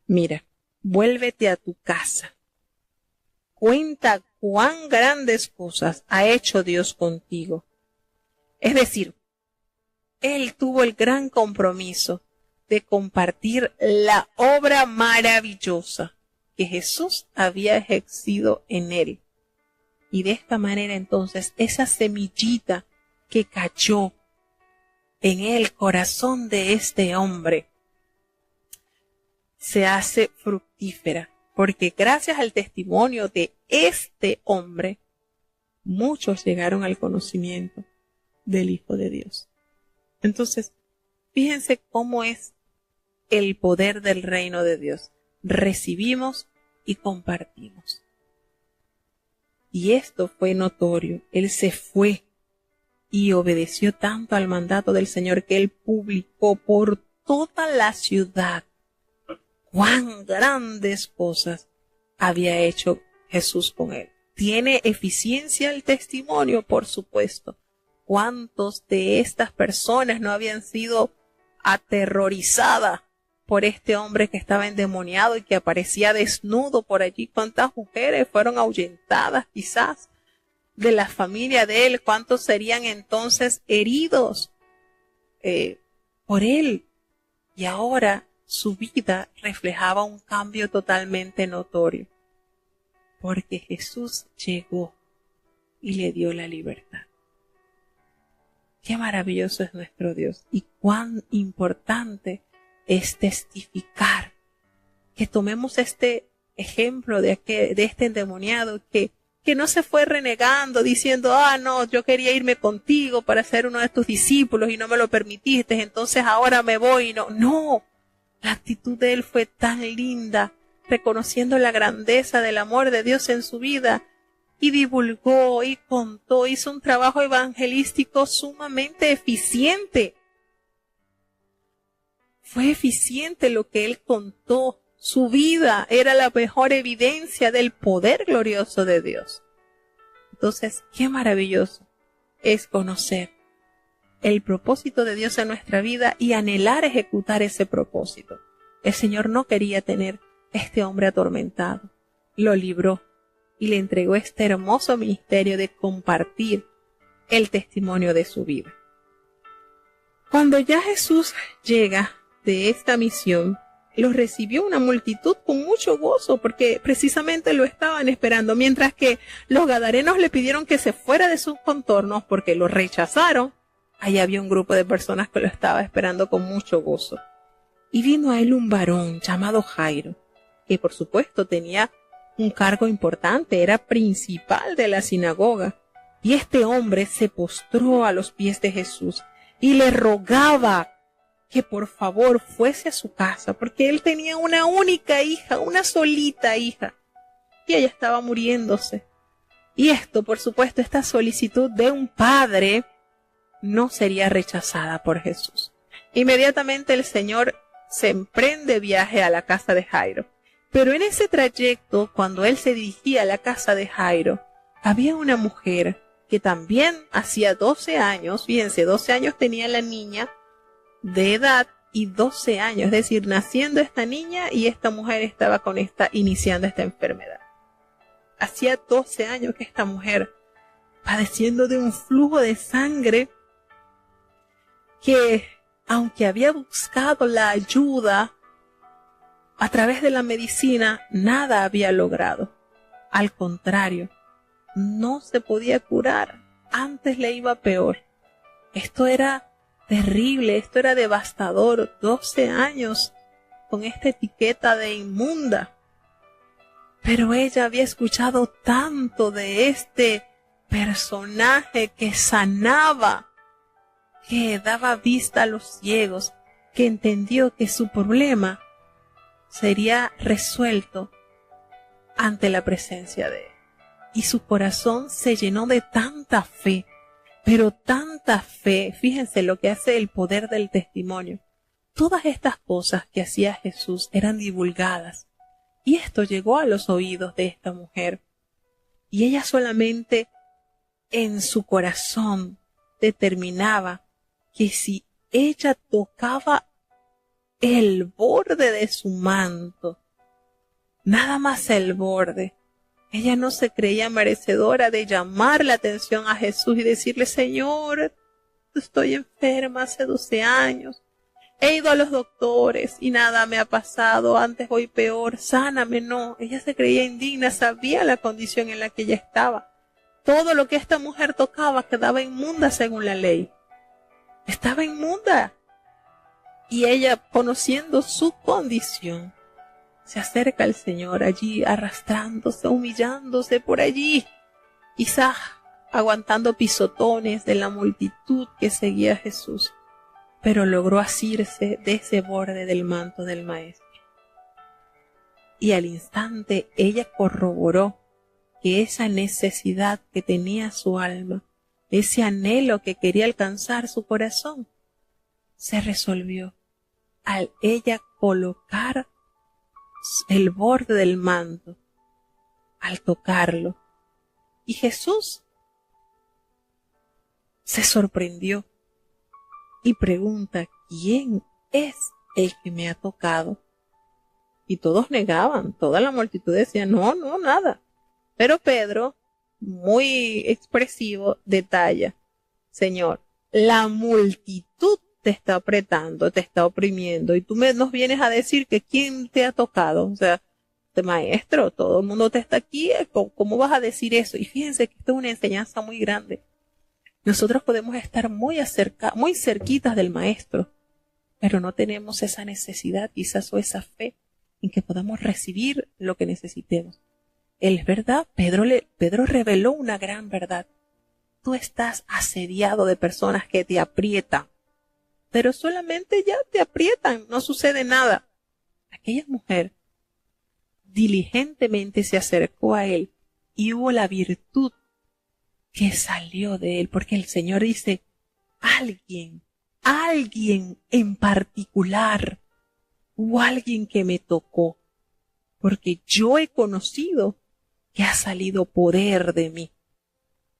mira, vuélvete a tu casa. Cuenta cuán grandes cosas ha hecho Dios contigo. Es decir, él tuvo el gran compromiso de compartir la obra maravillosa que Jesús había ejercido en él. Y de esta manera entonces esa semillita que cayó en el corazón de este hombre se hace fructífera, porque gracias al testimonio de este hombre, muchos llegaron al conocimiento del Hijo de Dios. Entonces, fíjense cómo es el poder del reino de Dios. Recibimos y compartimos. Y esto fue notorio. Él se fue y obedeció tanto al mandato del Señor que él publicó por toda la ciudad cuán grandes cosas había hecho Jesús con él. ¿Tiene eficiencia el testimonio? Por supuesto. ¿Cuántos de estas personas no habían sido aterrorizadas por este hombre que estaba endemoniado y que aparecía desnudo por allí? ¿Cuántas mujeres fueron ahuyentadas quizás de la familia de él? ¿Cuántos serían entonces heridos por él? Y ahora su vida reflejaba un cambio totalmente notorio, porque Jesús llegó y le dio la libertad. Qué maravilloso es nuestro Dios y cuán importante es testificar, que tomemos este ejemplo de este endemoniado que no se fue renegando diciendo, no, yo quería irme contigo para ser uno de tus discípulos y no me lo permitiste, entonces ahora me voy. No, la actitud de él fue tan linda, reconociendo la grandeza del amor de Dios en su vida, y divulgó y contó, hizo un trabajo evangelístico sumamente eficiente. Fue eficiente lo que él contó. Su vida era la mejor evidencia del poder glorioso de Dios. Entonces, qué maravilloso es conocer el propósito de Dios en nuestra vida y anhelar ejecutar ese propósito. El Señor no quería tener este hombre atormentado. Lo libró y le entregó este hermoso ministerio de compartir el testimonio de su vida. Cuando ya Jesús llega de esta misión, los recibió una multitud con mucho gozo, porque precisamente lo estaban esperando, mientras que los gadarenos le pidieron que se fuera de sus contornos porque lo rechazaron. Allí había un grupo de personas que lo estaba esperando con mucho gozo. Y vino a él un varón llamado Jairo, que por supuesto tenía un cargo importante, era principal de la sinagoga. Y este hombre se postró a los pies de Jesús y le rogaba que por favor fuese a su casa, porque él tenía una única hija, una solita hija, y ella estaba muriéndose. Y esto, por supuesto, esta solicitud de un padre no sería rechazada por Jesús. Inmediatamente el Señor se emprende viaje a la casa de Jairo. Pero en ese trayecto, cuando él se dirigía a la casa de Jairo, había una mujer que también hacía 12 años, fíjense, 12 años tenía la niña de edad y 12 años, es decir, naciendo esta niña y esta mujer estaba iniciando esta enfermedad. Hacía 12 años que esta mujer, padeciendo de un flujo de sangre, que aunque había buscado la ayuda a través de la medicina, nada había logrado. Al contrario, no se podía curar, antes le iba peor. Esto era terrible, esto era devastador, 12 años con esta etiqueta de inmunda. Pero ella había escuchado tanto de este personaje que sanaba, que daba vista a los ciegos, que entendió que su problema sería resuelto ante la presencia de él. Y su corazón se llenó de tanta fe, pero tanta fe. Fíjense lo que hace el poder del testimonio. Todas estas cosas que hacía Jesús eran divulgadas, y esto llegó a los oídos de esta mujer. Y ella solamente en su corazón determinaba que si ella tocaba el borde de su manto, nada más el borde, ella no se creía merecedora de llamar la atención a Jesús y decirle: Señor, estoy enferma hace 12 años, He ido a los doctores y nada me ha pasado, antes voy peor, sáname, no. Ella se creía indigna, sabía la condición en la que ella estaba. Todo lo que esta mujer tocaba quedaba inmunda según la ley. Estaba inmunda. Y ella, conociendo su condición, se acerca al Señor allí, arrastrándose, humillándose por allí, quizás aguantando pisotones de la multitud que seguía a Jesús, pero logró asirse de ese borde del manto del Maestro. Y al instante ella corroboró que esa necesidad que tenía su alma, ese anhelo que quería alcanzar su corazón, se resolvió al ella colocar el borde del manto, al tocarlo. Y Jesús se sorprendió y pregunta, ¿quién es el que me ha tocado? Y todos negaban, toda la multitud decía, no, nada. Pero Pedro, muy expresivo, detalla, Señor, la multitud te está apretando, te está oprimiendo, y tú nos vienes a decir que quién te ha tocado. O sea, maestro, todo el mundo te está aquí, ¿cómo vas a decir eso? Y fíjense que esto es una enseñanza muy grande. Nosotros podemos estar muy cerquitas del Maestro, pero no tenemos esa necesidad quizás o esa fe en que podamos recibir lo que necesitemos. Es verdad, Pedro reveló una gran verdad. Tú estás asediado de personas que te aprietan, pero solamente ya te aprietan, no sucede nada. Aquella mujer diligentemente se acercó a él y hubo la virtud que salió de él, porque el Señor dice, alguien en particular, o alguien que me tocó, porque yo he conocido que ha salido poder de mí.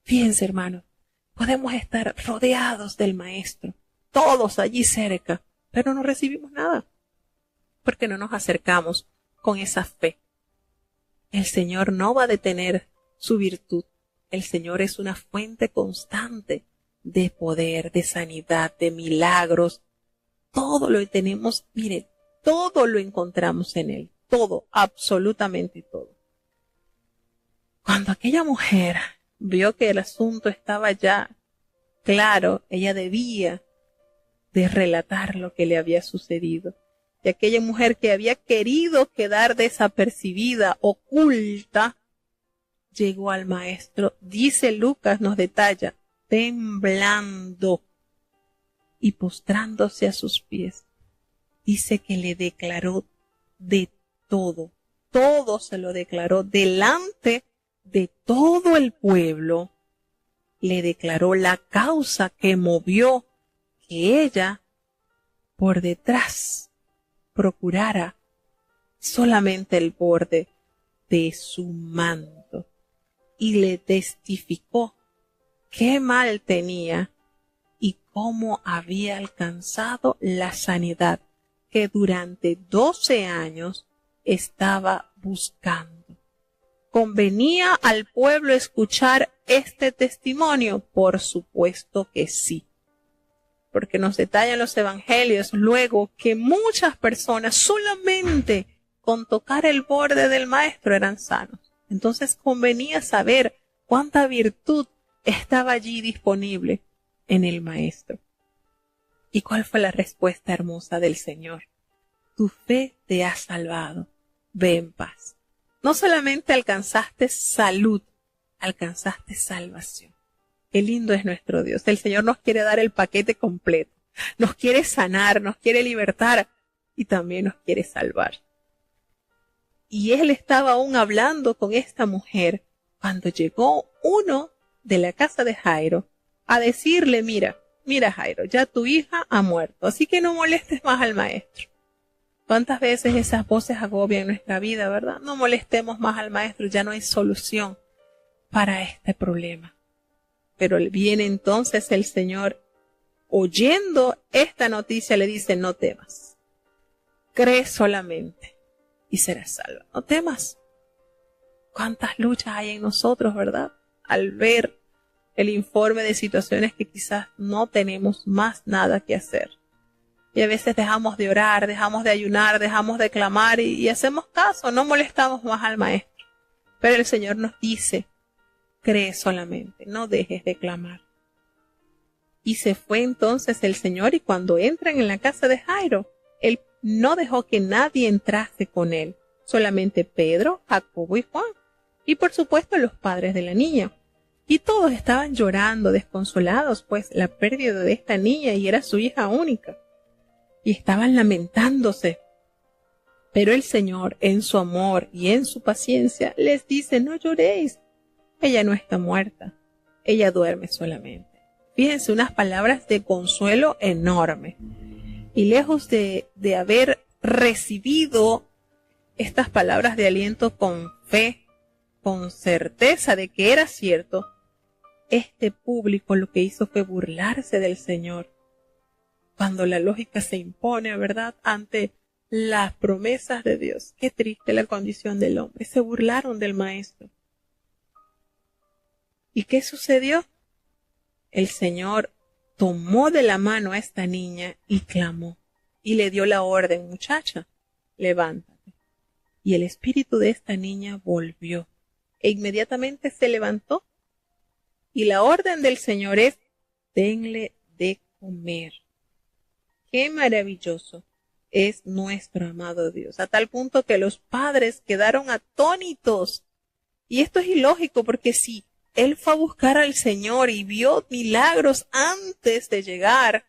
Fíjense, hermanos, podemos estar rodeados del Maestro, todos allí cerca, pero no recibimos nada, porque no nos acercamos con esa fe. El Señor no va a detener su virtud. El Señor es una fuente constante de poder, de sanidad, de milagros. Todo lo tenemos, mire, todo lo encontramos en Él. Todo, absolutamente todo. Cuando aquella mujer vio que el asunto estaba ya claro, ella debía de relatar lo que le había sucedido. Y aquella mujer que había querido quedar desapercibida, oculta, llegó al Maestro, dice Lucas, nos detalla, temblando y postrándose a sus pies. Dice que le declaró de todo, todo se lo declaró delante de todo el pueblo. Le declaró la causa que movió que ella por detrás procurara solamente el borde de su manto. Y le testificó qué mal tenía y cómo había alcanzado la sanidad que durante 12 años estaba buscando. ¿Convenía al pueblo escuchar este testimonio? Por supuesto que sí. Porque nos detallan los evangelios luego que muchas personas solamente con tocar el borde del Maestro eran sanos. Entonces convenía saber cuánta virtud estaba allí disponible en el Maestro. ¿Y cuál fue la respuesta hermosa del Señor? Tu fe te ha salvado. Ve en paz. No solamente alcanzaste salud, alcanzaste salvación. Qué lindo es nuestro Dios. El Señor nos quiere dar el paquete completo. Nos quiere sanar, nos quiere libertar y también nos quiere salvar. Y Él estaba aún hablando con esta mujer cuando llegó uno de la casa de Jairo a decirle, mira Jairo, ya tu hija ha muerto, así que no molestes más al Maestro. ¿Cuántas veces esas voces agobian nuestra vida, verdad? No molestemos más al Maestro, ya no hay solución para este problema. Pero viene entonces el Señor, oyendo esta noticia, le dice, no temas, cree solamente y serás salva. No temas. ¿Cuántas luchas hay en nosotros, verdad? Al ver el informe de situaciones que quizás no tenemos más nada que hacer. Y a veces dejamos de orar, dejamos de ayunar, dejamos de clamar y hacemos caso, no molestamos más al Maestro. Pero el Señor nos dice, cree solamente, no dejes de clamar. Y se fue entonces el Señor, y cuando entran en la casa de Jairo, Él no dejó que nadie entrase con Él, solamente Pedro, Jacobo y Juan, y por supuesto los padres de la niña. Y todos estaban llorando, desconsolados, pues la pérdida de esta niña y era su hija única. Y estaban lamentándose. Pero el Señor, en su amor y en su paciencia, les dice, no lloréis. Ella no está muerta, ella duerme solamente. Fíjense, unas palabras de consuelo enorme. Y lejos de haber recibido estas palabras de aliento con fe, con certeza de que era cierto, este público lo que hizo fue burlarse del Señor. Cuando la lógica se impone, ¿verdad?, ante las promesas de Dios. Qué triste la condición del hombre. Se burlaron del Maestro. ¿Y qué sucedió? El Señor tomó de la mano a esta niña y clamó. Y le dio la orden, muchacha, levántate. Y el espíritu de esta niña volvió. E inmediatamente se levantó. Y la orden del Señor es, denle de comer. Qué maravilloso es nuestro amado Dios, a tal punto que los padres quedaron atónitos. Y esto es ilógico, porque si Él fue a buscar al Señor y vio milagros antes de llegar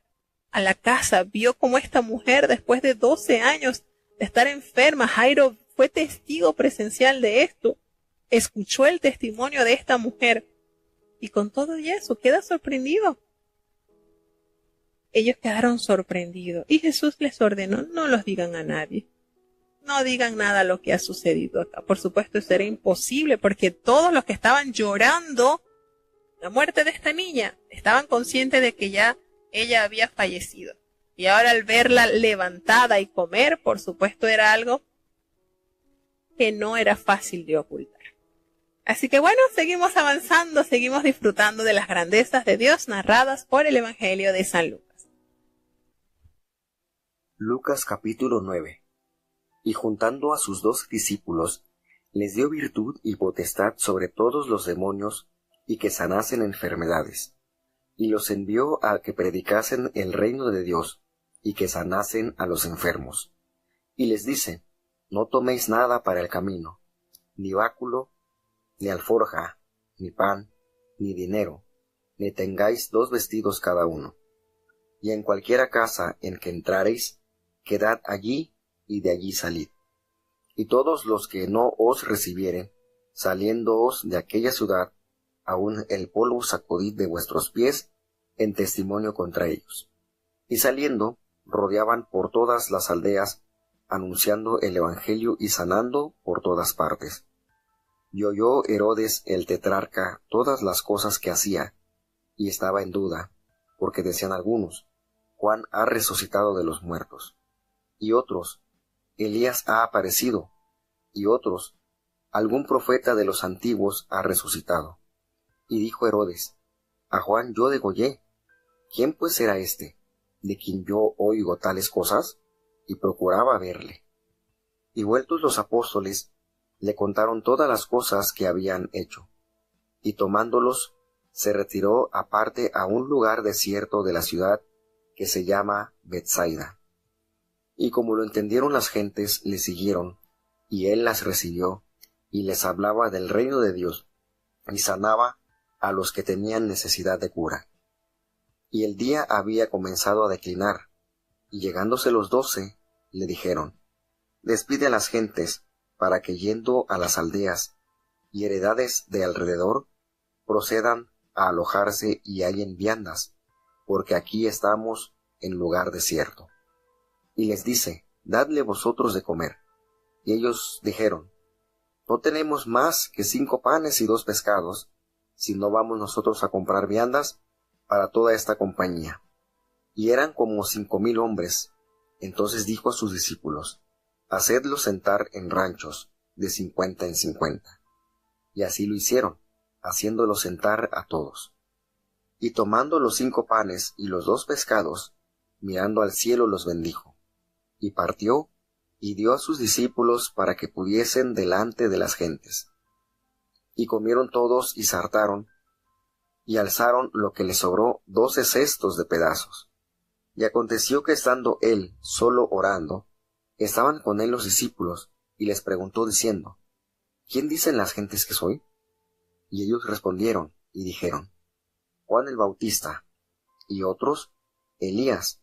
a la casa, vio cómo esta mujer, después de 12 años de estar enferma, Jairo fue testigo presencial de esto, escuchó el testimonio de esta mujer, y con todo y eso queda sorprendido. Ellos quedaron sorprendidos y Jesús les ordenó, no los digan a nadie. No digan nada lo que ha sucedido acá. Por supuesto, eso era imposible porque todos los que estaban llorando la muerte de esta niña estaban conscientes de que ya ella había fallecido. Y ahora al verla levantada y comer, por supuesto, era algo que no era fácil de ocultar. Así que bueno, seguimos avanzando, seguimos disfrutando de las grandezas de Dios narradas por el Evangelio de San Lucas. Lucas capítulo 9. Y juntando a sus 12 discípulos, les dio virtud y potestad sobre todos los demonios y que sanasen enfermedades. Y los envió a que predicasen el reino de Dios y que sanasen a los enfermos. Y les dice, no toméis nada para el camino, ni báculo, ni alforja, ni pan, ni dinero, ni tengáis 2 vestidos cada uno. Y en cualquiera casa en que entrareis, quedad allí y de allí salid. Y todos los que no os recibieren, saliéndoos de aquella ciudad, aun el polvo sacudid de vuestros pies en testimonio contra ellos. Y saliendo, rodeaban por todas las aldeas, anunciando el evangelio y sanando por todas partes. Y oyó Herodes el tetrarca todas las cosas que hacía, y estaba en duda, porque decían algunos, Juan ha resucitado de los muertos. Y otros, Elías ha aparecido, y otros, algún profeta de los antiguos ha resucitado. Y dijo Herodes, a Juan yo degollé, ¿quién pues será este, de quien yo oigo tales cosas? Y procuraba verle. Y vueltos los apóstoles, le contaron todas las cosas que habían hecho. Y tomándolos, se retiró aparte a un lugar desierto de la ciudad, que se llama Betsaida. Y como lo entendieron las gentes, le siguieron, y él las recibió, y les hablaba del reino de Dios, y sanaba a los que tenían necesidad de cura. Y el día había comenzado a declinar, y llegándose los 12, le dijeron, despide a las gentes, para que yendo a las aldeas y heredades de alrededor, procedan a alojarse y hallen viandas, porque aquí estamos en lugar desierto. Y les dice, dadle vosotros de comer. Y ellos dijeron, no tenemos más que 5 panes y 2 pescados, si no vamos nosotros a comprar viandas para toda esta compañía. Y eran como 5,000 hombres. Entonces dijo a sus discípulos, hacedlos sentar en ranchos, de 50 en 50. Y así lo hicieron, haciéndolos sentar a todos. Y tomando los 5 panes y los 2 pescados, mirando al cielo los bendijo, y partió, y dio a sus discípulos para que pudiesen delante de las gentes. Y comieron todos y se hartaron, y alzaron lo que les sobró 12 cestos de pedazos. Y aconteció que estando él solo orando, estaban con él los discípulos, y les preguntó diciendo, ¿quién dicen las gentes que soy? Y ellos respondieron y dijeron, Juan el Bautista, y otros, Elías,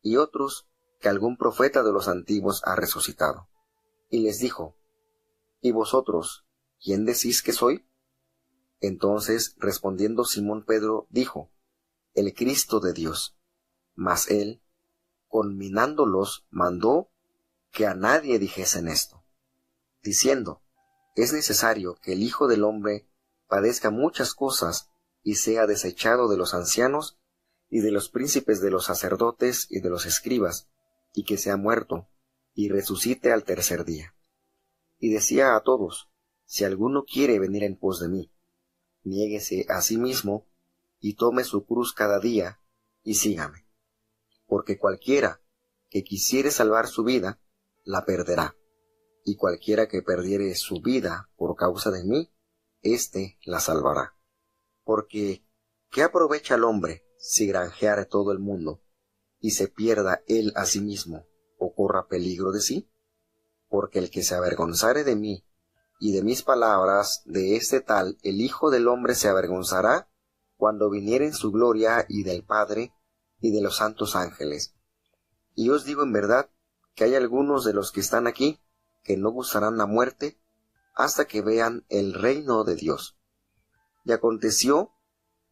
y otros, que algún profeta de los antiguos ha resucitado. Y les dijo, ¿y vosotros, quién decís que soy? Entonces, respondiendo Simón Pedro, dijo, el Cristo de Dios. Mas él, conminándolos, mandó que a nadie dijesen esto, diciendo, es necesario que el Hijo del Hombre padezca muchas cosas y sea desechado de los ancianos y de los príncipes de los sacerdotes y de los escribas, y que sea muerto, y resucite al tercer día. Y decía a todos, si alguno quiere venir en pos de mí, niéguese a sí mismo, y tome su cruz cada día, y sígame. Porque cualquiera que quisiere salvar su vida, la perderá, y cualquiera que perdiere su vida por causa de mí, éste la salvará. Porque, ¿qué aprovecha el hombre si granjeare todo el mundo, y se pierda él a sí mismo, o corra peligro de sí? Porque el que se avergonzare de mí, y de mis palabras, de este tal el Hijo del Hombre se avergonzará, cuando viniere en su gloria, y del Padre, y de los santos ángeles. Y os digo en verdad, que hay algunos de los que están aquí, que no gustarán la muerte, hasta que vean el reino de Dios. Y aconteció,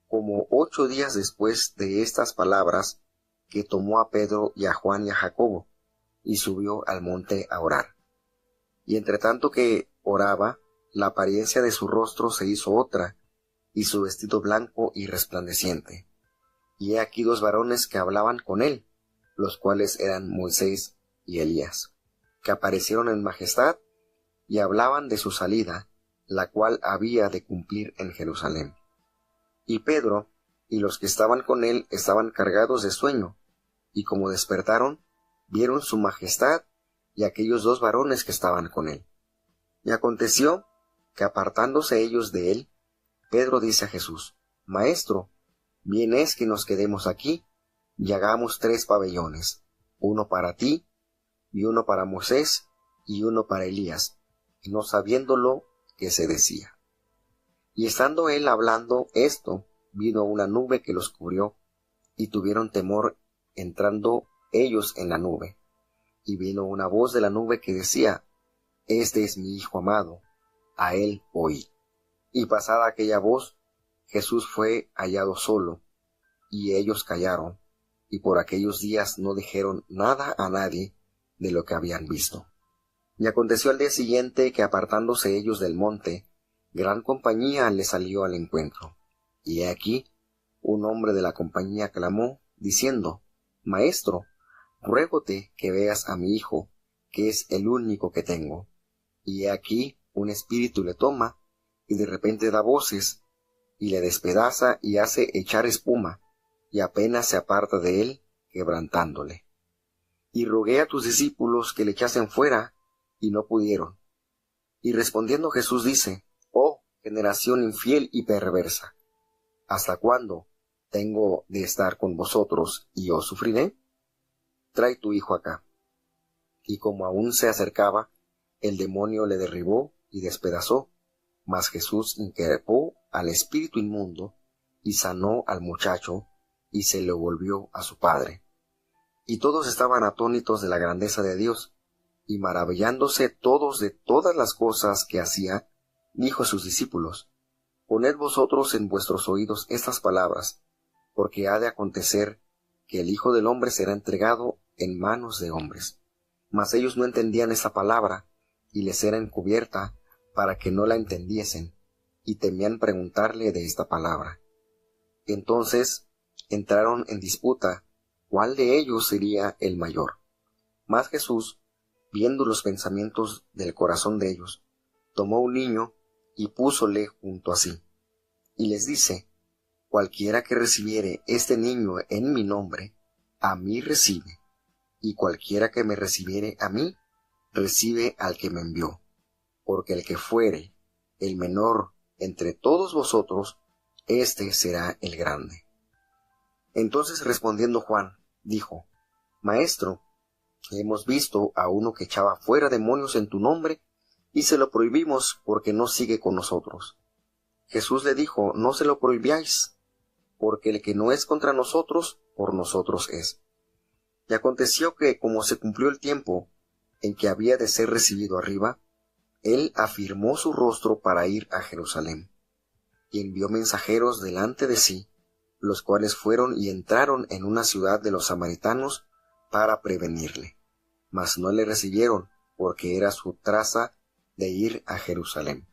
como 8 días después de estas palabras, que tomó a Pedro y a Juan y a Jacobo, y subió al monte a orar. Y entre tanto que oraba, la apariencia de su rostro se hizo otra, y su vestido blanco y resplandeciente. Y he aquí 2 varones que hablaban con él, los cuales eran Moisés y Elías, que aparecieron en majestad, y hablaban de su salida, la cual había de cumplir en Jerusalén. Y Pedro y los que estaban con él estaban cargados de sueño, y como despertaron, vieron su majestad y aquellos 2 varones que estaban con él. Y aconteció que apartándose ellos de él, Pedro dice a Jesús, Maestro, bien es que nos quedemos aquí, y hagamos 3 pabellones, uno para ti, y uno para Moisés, y uno para Elías, no sabiéndolo que se decía. Y estando él hablando esto, vino una nube que los cubrió, y tuvieron temor entrando ellos en la nube. Y vino una voz de la nube que decía, Este es mi Hijo amado, a él oí. Y pasada aquella voz, Jesús fue hallado solo, y ellos callaron, y por aquellos días no dijeron nada a nadie de lo que habían visto. Y aconteció al día siguiente que apartándose ellos del monte, gran compañía les salió al encuentro. Y he aquí, un hombre de la compañía clamó, diciendo, Maestro, ruégote que veas a mi hijo, que es el único que tengo. Y he aquí, un espíritu le toma, y de repente da voces, y le despedaza y hace echar espuma, y apenas se aparta de él, quebrantándole. Y rogué a tus discípulos que le echasen fuera, y no pudieron. Y respondiendo Jesús dice, Oh, generación infiel y perversa, ¿hasta cuándo tengo de estar con vosotros y os sufriré? Trae tu hijo acá. Y como aún se acercaba, el demonio le derribó y despedazó, mas Jesús increpó al espíritu inmundo, y sanó al muchacho, y se lo volvió a su padre. Y todos estaban atónitos de la grandeza de Dios, y maravillándose todos de todas las cosas que hacía, dijo a sus discípulos, Poned vosotros en vuestros oídos estas palabras, porque ha de acontecer que el Hijo del Hombre será entregado en manos de hombres. Mas ellos no entendían esa palabra, y les era encubierta para que no la entendiesen, y temían preguntarle de esta palabra. Entonces entraron en disputa, ¿cuál de ellos sería el mayor? Mas Jesús, viendo los pensamientos del corazón de ellos, tomó un niño y púsole junto a sí, y les dice, Cualquiera que recibiere este niño en mi nombre, a mí recibe, y cualquiera que me recibiere a mí, recibe al que me envió. Porque el que fuere el menor entre todos vosotros, éste será el grande. Entonces respondiendo Juan, dijo, Maestro, hemos visto a uno que echaba fuera demonios en tu nombre, y se lo prohibimos porque no sigue con nosotros. Jesús le dijo, no se lo prohibáis, porque el que no es contra nosotros, por nosotros es. Y aconteció que, como se cumplió el tiempo en que había de ser recibido arriba, él afirmó su rostro para ir a Jerusalén, y envió mensajeros delante de sí, los cuales fueron y entraron en una ciudad de los samaritanos para prevenirle. Mas no le recibieron, porque era su traza de ir a Jerusalén.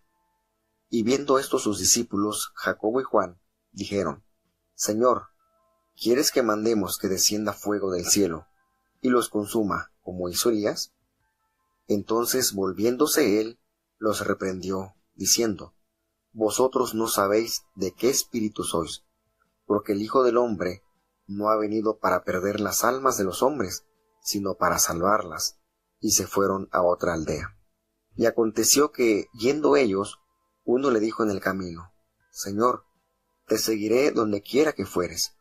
Y viendo esto sus discípulos, Jacobo y Juan, dijeron, Señor, ¿quieres que mandemos que descienda fuego del cielo y los consuma, como hizo Elías? Entonces, volviéndose él, los reprendió, diciendo, Vosotros no sabéis de qué espíritu sois, porque el Hijo del Hombre no ha venido para perder las almas de los hombres, sino para salvarlas. Y se fueron a otra aldea. Y aconteció que, yendo ellos, uno le dijo en el camino, Señor, te seguiré donde quiera que fueres.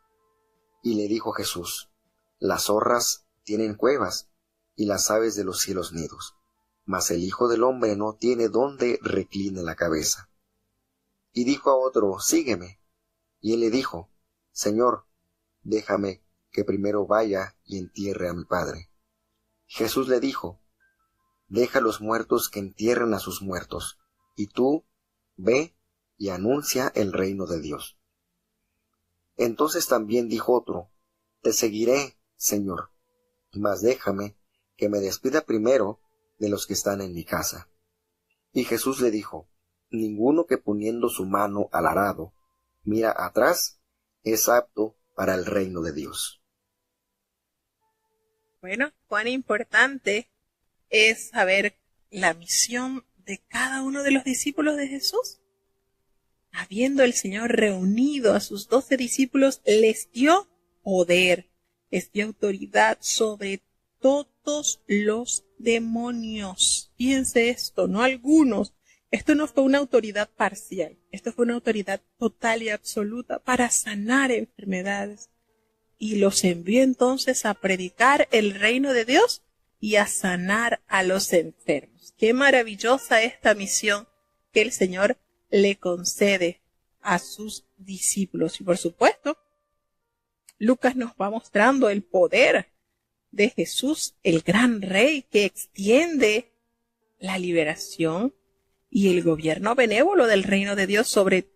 Y le dijo Jesús, Las zorras tienen cuevas, y las aves de los cielos nidos, mas el Hijo del Hombre no tiene donde recline la cabeza. Y dijo a otro, Sígueme. Y él le dijo, Señor, déjame que primero vaya y entierre a mi Padre. Jesús le dijo, Deja a los muertos que entierren a sus muertos, y tú, ve y anuncia el reino de Dios. Entonces también dijo otro, Te seguiré, Señor, mas déjame que me despida primero de los que están en mi casa. Y Jesús le dijo, Ninguno que poniendo su mano al arado mira atrás es apto para el reino de Dios. Bueno, cuán importante es saber la misión de cada uno de los discípulos de Jesús. Habiendo el Señor reunido a sus 12 discípulos, les dio poder, les dio autoridad sobre todos los demonios. Fíjense esto, no algunos. Esto no fue una autoridad parcial, esto fue una autoridad total y absoluta para sanar enfermedades. Y los envió entonces a predicar el reino de Dios y a sanar a los enfermos. Qué maravillosa esta misión que el Señor le concede a sus discípulos. Y por supuesto, Lucas nos va mostrando el poder de Jesús, el gran rey que extiende la liberación y el gobierno benévolo del reino de Dios sobre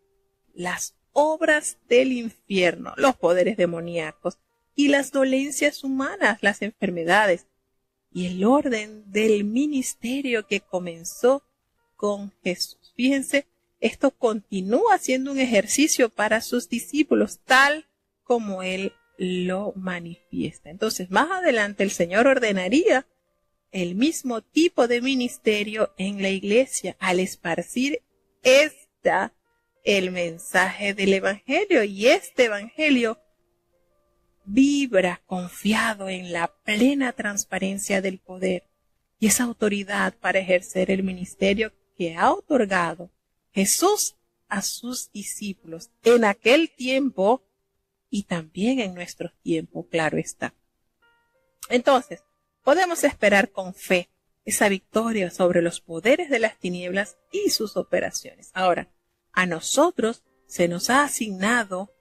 las obras del infierno, los poderes demoníacos y las dolencias humanas, las enfermedades, y el orden del ministerio que comenzó con Jesús. Fíjense, esto continúa siendo un ejercicio para sus discípulos, tal como Él lo manifiesta. Entonces, más adelante el Señor ordenaría el mismo tipo de ministerio en la iglesia al esparcir el mensaje del Evangelio, y este Evangelio vibra confiado en la plena transparencia del poder y esa autoridad para ejercer el ministerio que ha otorgado Jesús a sus discípulos en aquel tiempo y también en nuestro tiempo, claro está. Entonces, podemos esperar con fe esa victoria sobre los poderes de las tinieblas y sus operaciones. Ahora, a nosotros se nos ha asignado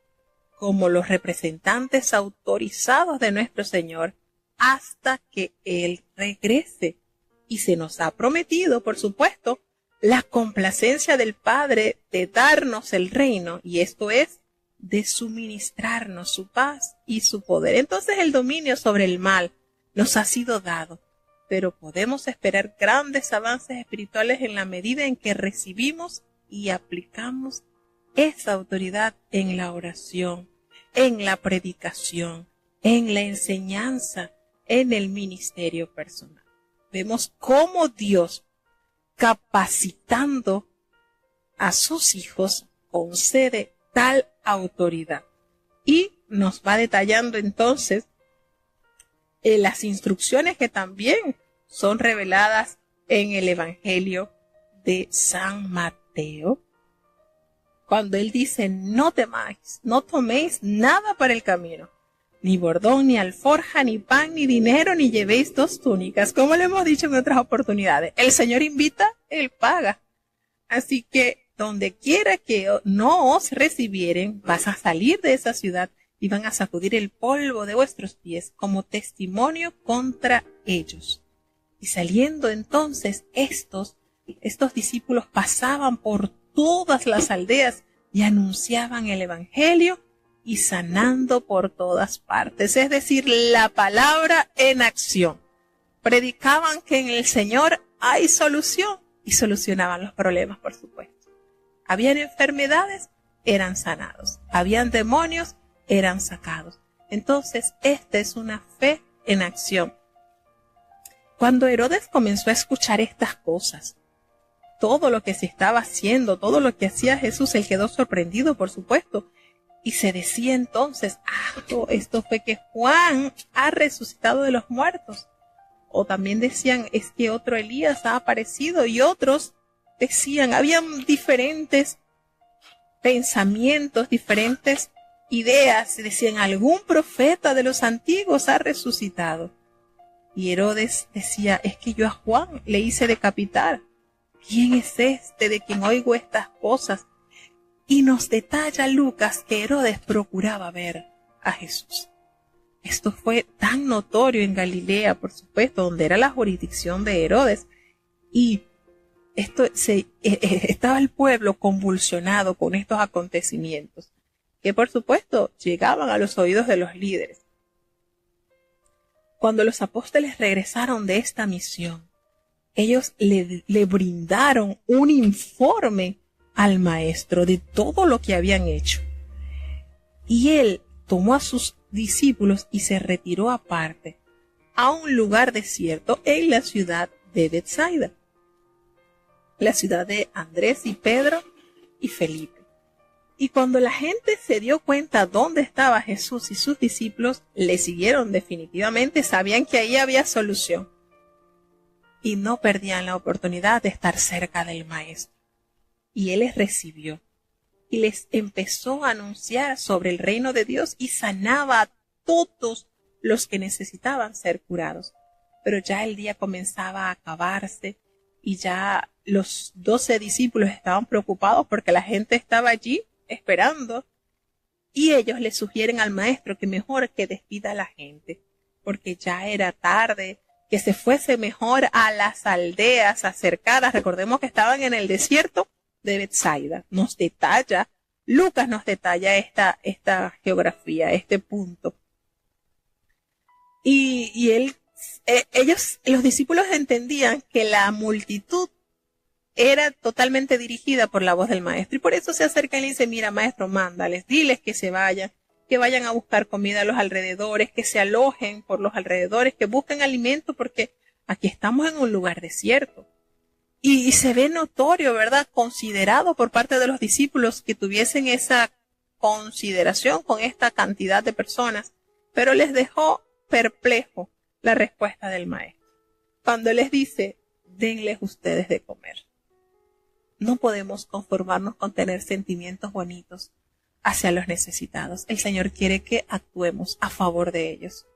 como los representantes autorizados de nuestro Señor hasta que Él regrese. Y se nos ha prometido, por supuesto, la complacencia del Padre de darnos el reino, y esto es, de suministrarnos su paz y su poder. Entonces el dominio sobre el mal nos ha sido dado, pero podemos esperar grandes avances espirituales en la medida en que recibimos y aplicamos esa autoridad en la oración, en la predicación, en la enseñanza, en el ministerio personal. Vemos cómo Dios, capacitando a sus hijos, concede tal autoridad. Y nos va detallando entonces las instrucciones que también son reveladas en el Evangelio de San Mateo, cuando él dice: no temáis, no toméis nada para el camino, ni bordón, ni alforja, ni pan, ni dinero, ni llevéis 2 túnicas, como le hemos dicho en otras oportunidades. El Señor invita, Él paga. Así que donde quiera que no os recibieren, vas a salir de esa ciudad y van a sacudir el polvo de vuestros pies como testimonio contra ellos. Y saliendo entonces estos discípulos pasaban por todas las aldeas y anunciaban el Evangelio y sanando por todas partes. Es decir, la palabra en acción. Predicaban que en el Señor hay solución y solucionaban los problemas, por supuesto. Habían enfermedades, eran sanados. Habían demonios, eran sacados. Entonces, esta es una fe en acción. Cuando Herodes comenzó a escuchar estas cosas, todo lo que se estaba haciendo, todo lo que hacía Jesús, él quedó sorprendido, por supuesto. Y se decía entonces: esto fue que Juan ha resucitado de los muertos. O también decían: es que otro Elías ha aparecido. Y otros decían, habían diferentes pensamientos, diferentes ideas. Decían: algún profeta de los antiguos ha resucitado. Y Herodes decía: es que yo a Juan le hice decapitar. ¿Quién es este de quien oigo estas cosas? Y nos detalla Lucas que Herodes procuraba ver a Jesús. Esto fue tan notorio en Galilea, por supuesto, donde era la jurisdicción de Herodes. Y estaba el pueblo convulsionado con estos acontecimientos, que por supuesto llegaban a los oídos de los líderes. Cuando los apóstoles regresaron de esta misión, ellos le brindaron un informe al maestro de todo lo que habían hecho. Y él tomó a sus discípulos y se retiró aparte a un lugar desierto en la ciudad de Betsaida, la ciudad de Andrés y Pedro y Felipe. Y cuando la gente se dio cuenta dónde estaba Jesús y sus discípulos, le siguieron definitivamente, sabían que ahí había solución. Y no perdían la oportunidad de estar cerca del Maestro. Y Él les recibió y les empezó a anunciar sobre el reino de Dios y sanaba a todos los que necesitaban ser curados. Pero ya el día comenzaba a acabarse y ya los 12 discípulos estaban preocupados porque la gente estaba allí esperando. Y ellos le sugieren al Maestro que mejor que despida a la gente, porque ya era tarde, que se fuese mejor a las aldeas acercadas. Recordemos que estaban en el desierto de Betsaida. Lucas nos detalla esta geografía, este punto. Y los discípulos entendían que la multitud era totalmente dirigida por la voz del Maestro. Y por eso se acercan y le dicen: mira, Maestro, mándales, diles que se vayan, que vayan a buscar comida a los alrededores, que se alojen por los alrededores, que busquen alimento, porque aquí estamos en un lugar desierto. Y se ve notorio, ¿verdad?, considerado por parte de los discípulos que tuviesen esa consideración con esta cantidad de personas, pero les dejó perplejo la respuesta del Maestro. Cuando les dice: denles ustedes de comer. No podemos conformarnos con tener sentimientos bonitos hacia los necesitados. El Señor quiere que actuemos a favor de ellos.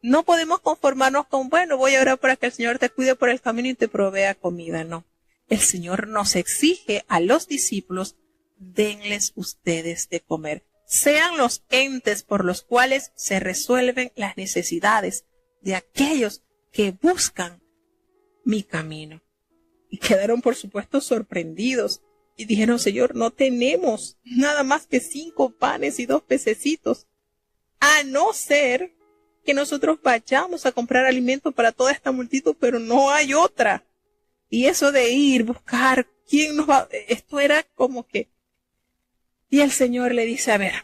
No podemos conformarnos con: bueno, voy a orar para que el Señor te cuide por el camino y te provea comida. No. El Señor nos exige a los discípulos: denles ustedes de comer. Sean los entes por los cuales se resuelven las necesidades de aquellos que buscan mi camino. Y quedaron, por supuesto, sorprendidos y dijeron: Señor, no tenemos nada más que 5 panes y 2 pececitos, a no ser que nosotros vayamos a comprar alimento para toda esta multitud, pero no hay otra. Y eso de ir, buscar, ¿quién nos va? Esto era como que... Y el Señor le dice: a ver,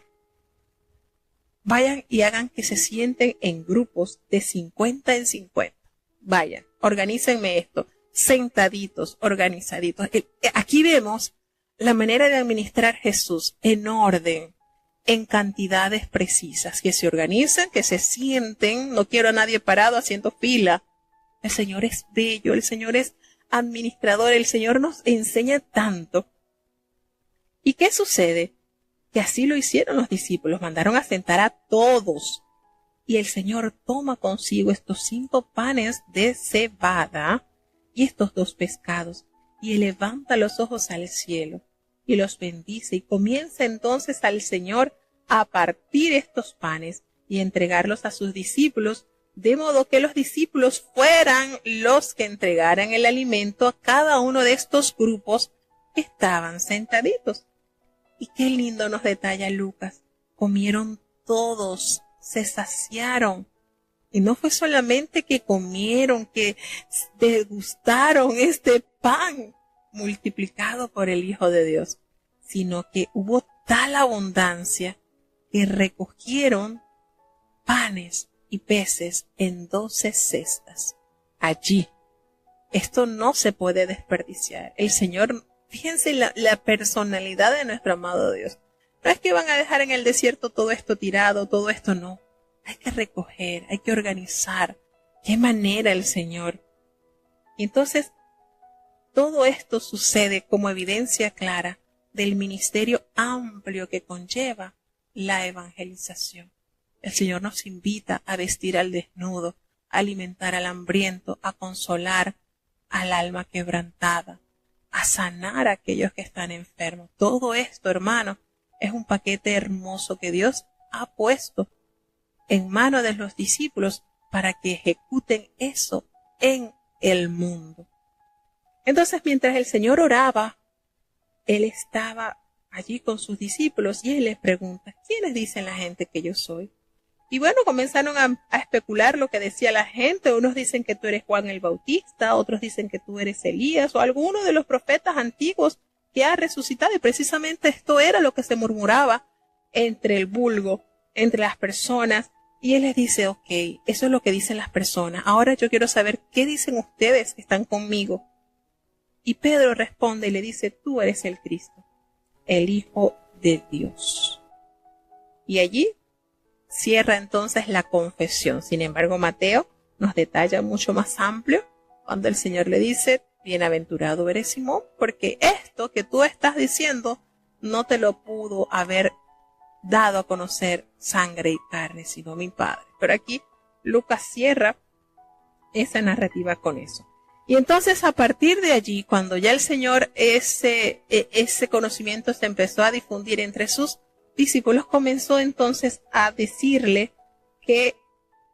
vayan y hagan que se sienten en grupos de 50 en 50. Vayan, organícenme esto, sentaditos, organizaditos. Aquí vemos la manera de administrar Jesús en orden, en cantidades precisas, que se organicen, que se sienten. No quiero a nadie parado haciendo fila. El Señor es bello, el Señor es administrador, el Señor nos enseña tanto. ¿Y qué sucede? Que así lo hicieron los discípulos, mandaron a sentar a todos. Y el Señor toma consigo estos 5 panes de cebada y estos 2 pescados, y él levanta los ojos al cielo y los bendice, y comienza entonces al Señor a partir estos panes y entregarlos a sus discípulos, de modo que los discípulos fueran los que entregaran el alimento a cada uno de estos grupos que estaban sentaditos. Y qué lindo nos detalla Lucas. Comieron todos, se saciaron. Y no fue solamente que comieron, que degustaron este pan multiplicado por el Hijo de Dios, sino que hubo tal abundancia que recogieron panes y peces en 12 cestas. Allí. Esto no se puede desperdiciar. El Señor, fíjense la personalidad de nuestro amado Dios. No es que van a dejar en el desierto todo esto tirado, todo esto no. Hay que recoger, hay que organizar. Qué manera el Señor. Y entonces, todo esto sucede como evidencia clara del ministerio amplio que conlleva la evangelización. El Señor nos invita a vestir al desnudo, a alimentar al hambriento, a consolar al alma quebrantada, a sanar a aquellos que están enfermos. Todo esto, hermano, es un paquete hermoso que Dios ha puesto en manos de los discípulos para que ejecuten eso en el mundo. Entonces, mientras el Señor oraba, Él estaba allí con sus discípulos y Él les pregunta, ¿quiénes dicen la gente que yo soy? Y bueno, comenzaron a especular lo que decía la gente. Unos dicen que tú eres Juan el Bautista, otros dicen que tú eres Elías o alguno de los profetas antiguos que ha resucitado. Y precisamente esto era lo que se murmuraba entre el vulgo, entre las personas. Y Él les dice, ok, eso es lo que dicen las personas. Ahora yo quiero saber qué dicen ustedes que están conmigo. Y Pedro responde y le dice, tú eres el Cristo, el Hijo de Dios. Y allí cierra entonces la confesión. Sin embargo, Mateo nos detalla mucho más amplio cuando el Señor le dice, bienaventurado eres Simón, porque esto que tú estás diciendo no te lo pudo haber dado a conocer sangre y carne, sino mi Padre. Pero aquí Lucas cierra esa narrativa con eso. Y entonces a partir de allí, cuando ya el Señor ese conocimiento se empezó a difundir entre sus discípulos, comenzó entonces a decirle que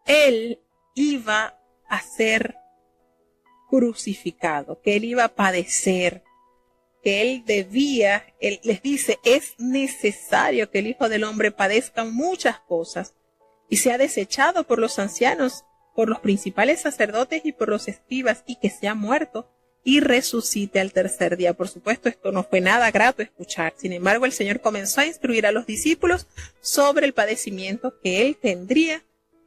Él iba a ser crucificado, que Él iba a padecer, que Él les dice, es necesario que el Hijo del Hombre padezca muchas cosas y sea desechado por los ancianos, por los principales sacerdotes y por los escribas, y que sea muerto y resucite al tercer día. Por supuesto, esto no fue nada grato escuchar. Sin embargo, el Señor comenzó a instruir a los discípulos sobre el padecimiento que Él tendría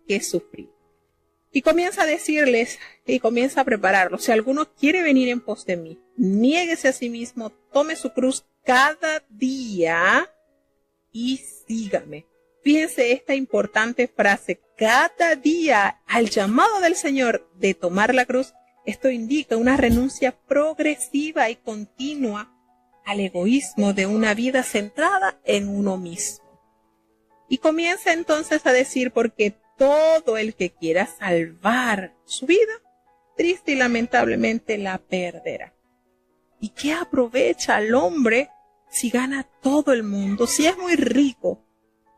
que sufrir. Y comienza a decirles, y comienza a prepararlos, si alguno quiere venir en pos de mí, niéguese a sí mismo, tome su cruz cada día y sígame. Fíjense esta importante frase, cada día, al llamado del Señor de tomar la cruz. Esto indica una renuncia progresiva y continua al egoísmo de una vida centrada en uno mismo. Y comienza entonces a decir, porque todo el que quiera salvar su vida, triste y lamentablemente la perderá. ¿Y qué aprovecha al hombre si gana todo el mundo, si es muy rico,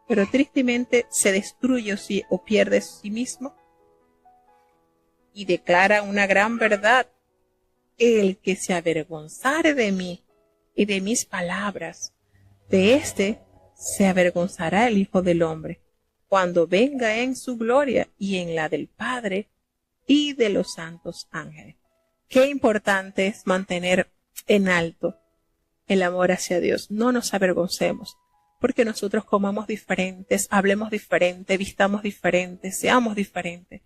pero tristemente se destruye o pierde a sí mismo? Y declara una gran verdad, el que se avergonzare de mí y de mis palabras, de éste se avergonzará el Hijo del Hombre, cuando venga en su gloria y en la del Padre y de los santos ángeles. Qué importante es mantener en alto el amor hacia Dios. No nos avergoncemos, porque nosotros comamos diferentes, hablemos diferente, vistamos diferente, seamos diferentes.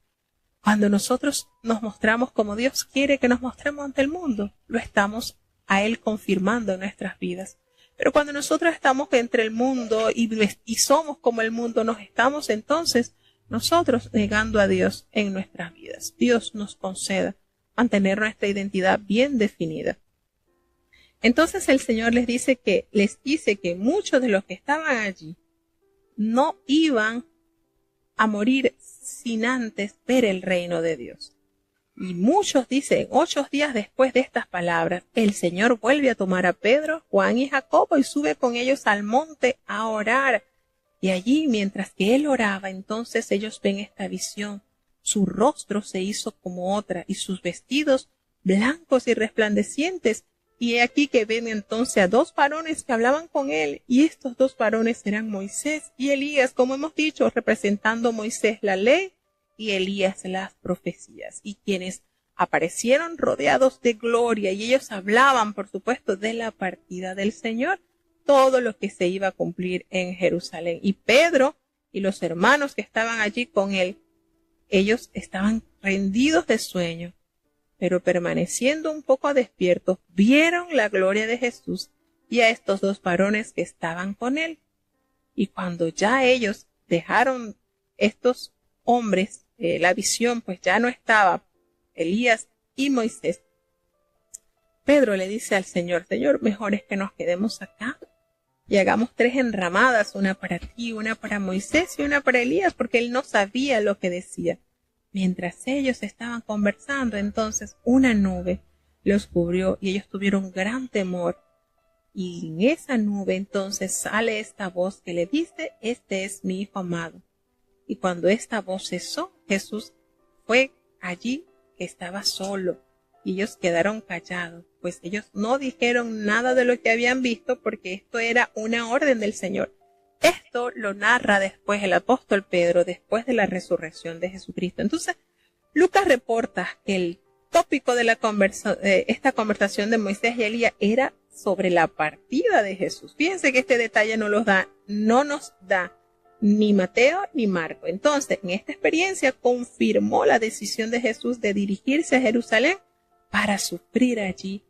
Cuando nosotros nos mostramos como Dios quiere que nos mostremos ante el mundo, lo estamos a Él confirmando en nuestras vidas. Pero cuando nosotros estamos entre el mundo y somos como el mundo, nos estamos entonces nosotros negando a Dios en nuestras vidas. Dios nos conceda mantener nuestra identidad bien definida. Entonces el Señor les dice que muchos de los que estaban allí no iban a morir sin antes ver el reino de Dios. Y muchos dicen, 8 días después de estas palabras, el Señor vuelve a tomar a Pedro, Juan y Jacobo y sube con ellos al monte a orar. Y allí, mientras que él oraba, entonces ellos ven esta visión. Su rostro se hizo como otra y sus vestidos blancos y resplandecientes. Y he aquí que ven entonces a 2 varones que hablaban con él. Y estos 2 varones eran Moisés y Elías, como hemos dicho, representando Moisés la ley y Elías las profecías, y quienes aparecieron rodeados de gloria, y ellos hablaban, por supuesto, de la partida del Señor, todo lo que se iba a cumplir en Jerusalén. Y Pedro y los hermanos que estaban allí con él, ellos estaban rendidos de sueño, pero permaneciendo un poco despiertos, vieron la gloria de Jesús y a estos 2 varones que estaban con él. Y cuando ya ellos dejaron estos hombres, la visión, pues ya no estaba Elías y Moisés, Pedro le dice al Señor, Señor, mejor es que nos quedemos acá y hagamos 3 enramadas, una para ti, una para Moisés y una para Elías, porque él no sabía lo que decía. Mientras ellos estaban conversando, entonces una nube los cubrió y ellos tuvieron gran temor. Y en esa nube entonces sale esta voz que le dice, este es mi Hijo amado. Y cuando esta voz cesó, Jesús fue allí que estaba solo y ellos quedaron callados, pues ellos no dijeron nada de lo que habían visto porque esto era una orden del Señor. Esto lo narra después el apóstol Pedro, después de la resurrección de Jesucristo. Entonces, Lucas reporta que el tópico de esta conversación de Moisés y Elías era sobre la partida de Jesús. Fíjense que este detalle no nos da ni Mateo ni Marco. Entonces, en esta experiencia confirmó la decisión de Jesús de dirigirse a Jerusalén para sufrir allí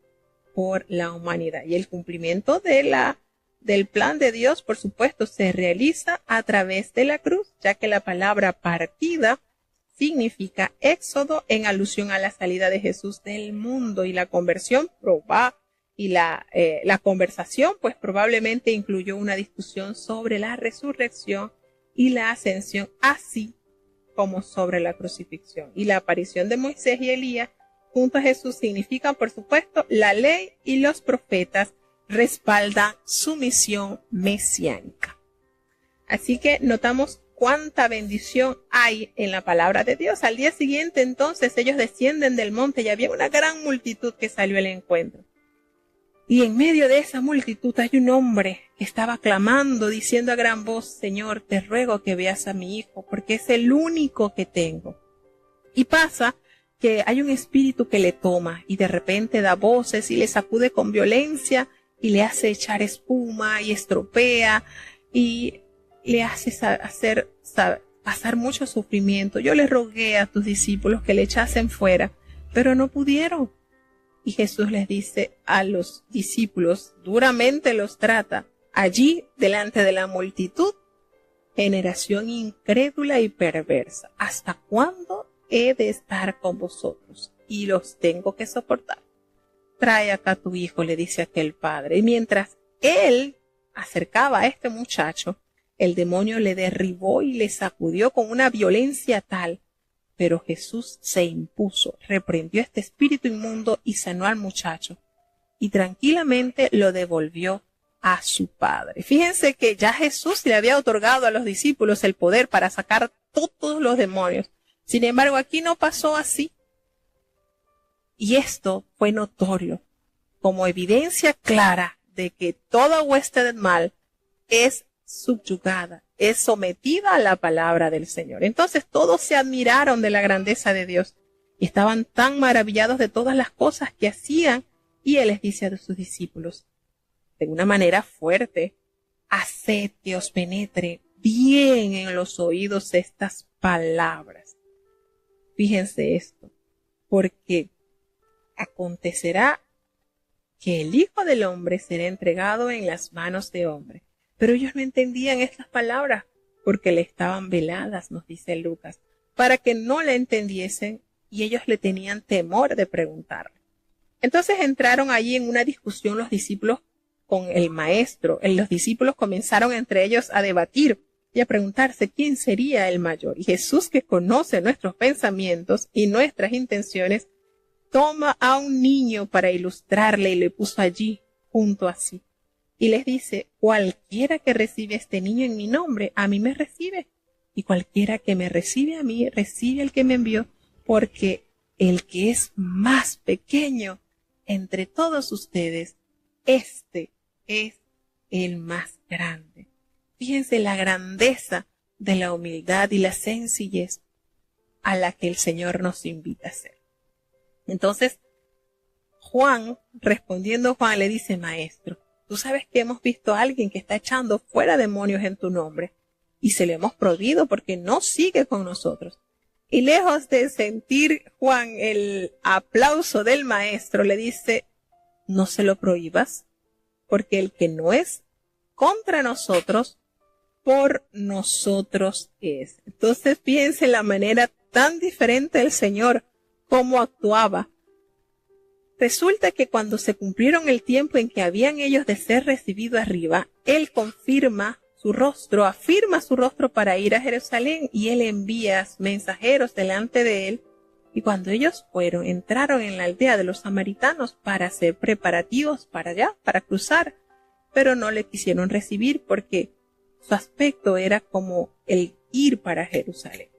por la humanidad. Y el cumplimiento del plan de Dios, por supuesto, se realiza a través de la cruz, ya que la palabra partida significa éxodo en alusión a la salida de Jesús del mundo, y la conversión la conversación pues probablemente incluyó una discusión sobre la resurrección y la ascensión, así como sobre la crucifixión. Y la aparición de Moisés y Elías junto a Jesús significan, por supuesto, la ley y los profetas respaldan su misión mesiánica. Así que notamos cuánta bendición hay en la palabra de Dios. Al día siguiente, entonces, ellos descienden del monte y había una gran multitud que salió al encuentro. Y en medio de esa multitud hay un hombre que estaba clamando, diciendo a gran voz, Señor, te ruego que veas a mi hijo, porque es el único que tengo. Y pasa que hay un espíritu que le toma y de repente da voces y le sacude con violencia y le hace echar espuma y estropea y le hace pasar mucho sufrimiento. Yo le rogué a tus discípulos que le echasen fuera, pero no pudieron. Y Jesús les dice a los discípulos, duramente los trata, allí delante de la multitud, generación incrédula y perversa, ¿hasta cuándo he de estar con vosotros? Y los tengo que soportar. Trae acá tu hijo, le dice aquel padre. Y mientras él acercaba a este muchacho, el demonio le derribó y le sacudió con una violencia tal. Pero Jesús se impuso, reprendió a este espíritu inmundo y sanó al muchacho. Y tranquilamente lo devolvió a su padre. Fíjense que ya Jesús le había otorgado a los discípulos el poder para sacar todos los demonios. Sin embargo, aquí no pasó así. Y esto fue notorio, como evidencia clara de que toda hueste del mal es subyugada, es sometida a la palabra del Señor. Entonces todos se admiraron de la grandeza de Dios y estaban tan maravillados de todas las cosas que hacían. Y Él les dice a sus discípulos, de una manera fuerte, haced que os penetre bien en los oídos estas palabras. Fíjense esto, porque acontecerá que el Hijo del Hombre será entregado en las manos de hombre. Pero ellos no entendían estas palabras porque le estaban veladas, nos dice Lucas, para que no la entendiesen y ellos le tenían temor de preguntarle. Entonces entraron allí en una discusión los discípulos con el maestro. Los discípulos comenzaron entre ellos a debatir y a preguntarse quién sería el mayor. Y Jesús, que conoce nuestros pensamientos y nuestras intenciones, toma a un niño para ilustrarle y le puso allí junto a sí. Y les dice, cualquiera que recibe a este niño en mi nombre, a mí me recibe. Y cualquiera que me recibe a mí, recibe al que me envió, porque el que es más pequeño entre todos ustedes, este es el más grande. Fíjense la grandeza de la humildad y la sencillez a la que el Señor nos invita a ser. Entonces, respondiendo Juan le dice, maestro, tú sabes que hemos visto a alguien que está echando fuera demonios en tu nombre y se lo hemos prohibido porque no sigue con nosotros. Y lejos de sentir Juan el aplauso del maestro, le dice, no se lo prohíbas, porque el que no es contra nosotros, por nosotros es. Entonces fíjense la manera tan diferente del Señor, cómo actuaba. Resulta que cuando se cumplieron el tiempo en que habían ellos de ser recibidos arriba, Él afirma su rostro para ir a Jerusalén y Él envía mensajeros delante de Él. Y cuando ellos entraron en la aldea de los samaritanos para hacer preparativos para allá, para cruzar, pero no le quisieron recibir porque su aspecto era como el ir para Jerusalén.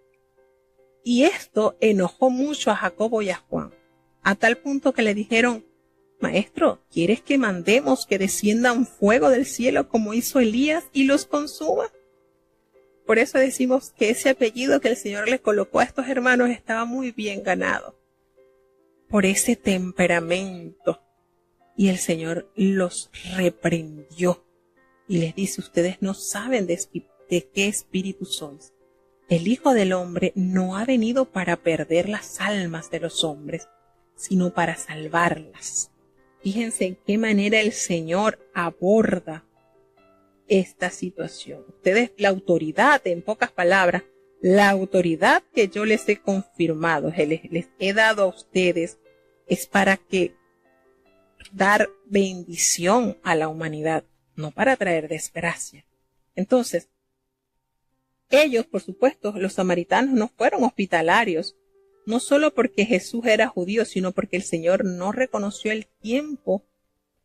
Y esto enojó mucho a Jacobo y a Juan, a tal punto que le dijeron, maestro, ¿quieres que mandemos que descienda un fuego del cielo como hizo Elías y los consuma? Por eso decimos que ese apellido que el Señor les colocó a estos hermanos estaba muy bien ganado, por ese temperamento. Y el Señor los reprendió y les dice, ustedes no saben de qué espíritu sois. El Hijo del Hombre no ha venido para perder las almas de los hombres, sino para salvarlas. Fíjense en qué manera el Señor aborda esta situación. Ustedes, la autoridad, en pocas palabras, la autoridad que yo les he confirmado, les he dado a ustedes, es para dar bendición a la humanidad, no para traer desgracia. Entonces, ellos, por supuesto, los samaritanos no fueron hospitalarios, no solo porque Jesús era judío, sino porque el Señor no reconoció el tiempo,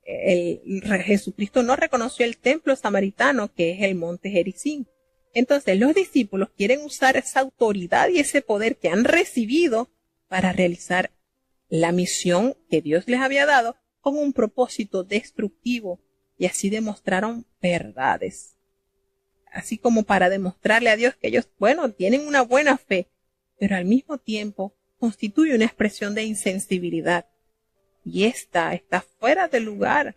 Jesucristo no reconoció el templo samaritano que es el monte Gerizim. Entonces los discípulos quieren usar esa autoridad y ese poder que han recibido para realizar la misión que Dios les había dado con un propósito destructivo, y así demostraron verdades. Así como para demostrarle a Dios que ellos, tienen una buena fe, pero al mismo tiempo constituye una expresión de insensibilidad. Y esta está fuera de lugar.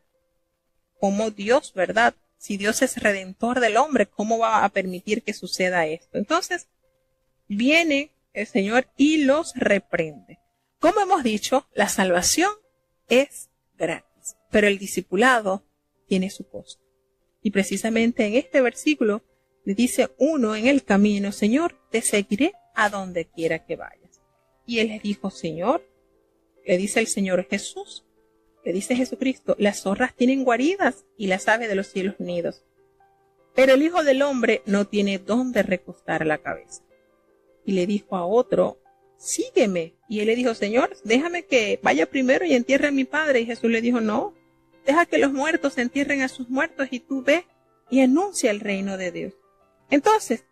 Como Dios, ¿verdad? Si Dios es redentor del hombre, ¿cómo va a permitir que suceda esto? Entonces, viene el Señor y los reprende. Como hemos dicho, la salvación es gratis, pero el discipulado tiene su costo. Y precisamente en este versículo le dice uno en el camino, Señor, te seguiré a donde quiera que vayas. Y él le dijo, Señor, le dice el Señor Jesús, le dice Jesucristo, las zorras tienen guaridas y las aves de los cielos nidos, pero el Hijo del Hombre no tiene dónde recostar la cabeza. Y le dijo a otro, sígueme. Y él le dijo, Señor, déjame que vaya primero y entierre a mi padre. Y Jesús le dijo, no, deja que los muertos entierren a sus muertos y tú ve y anuncia el reino de Dios. Entonces,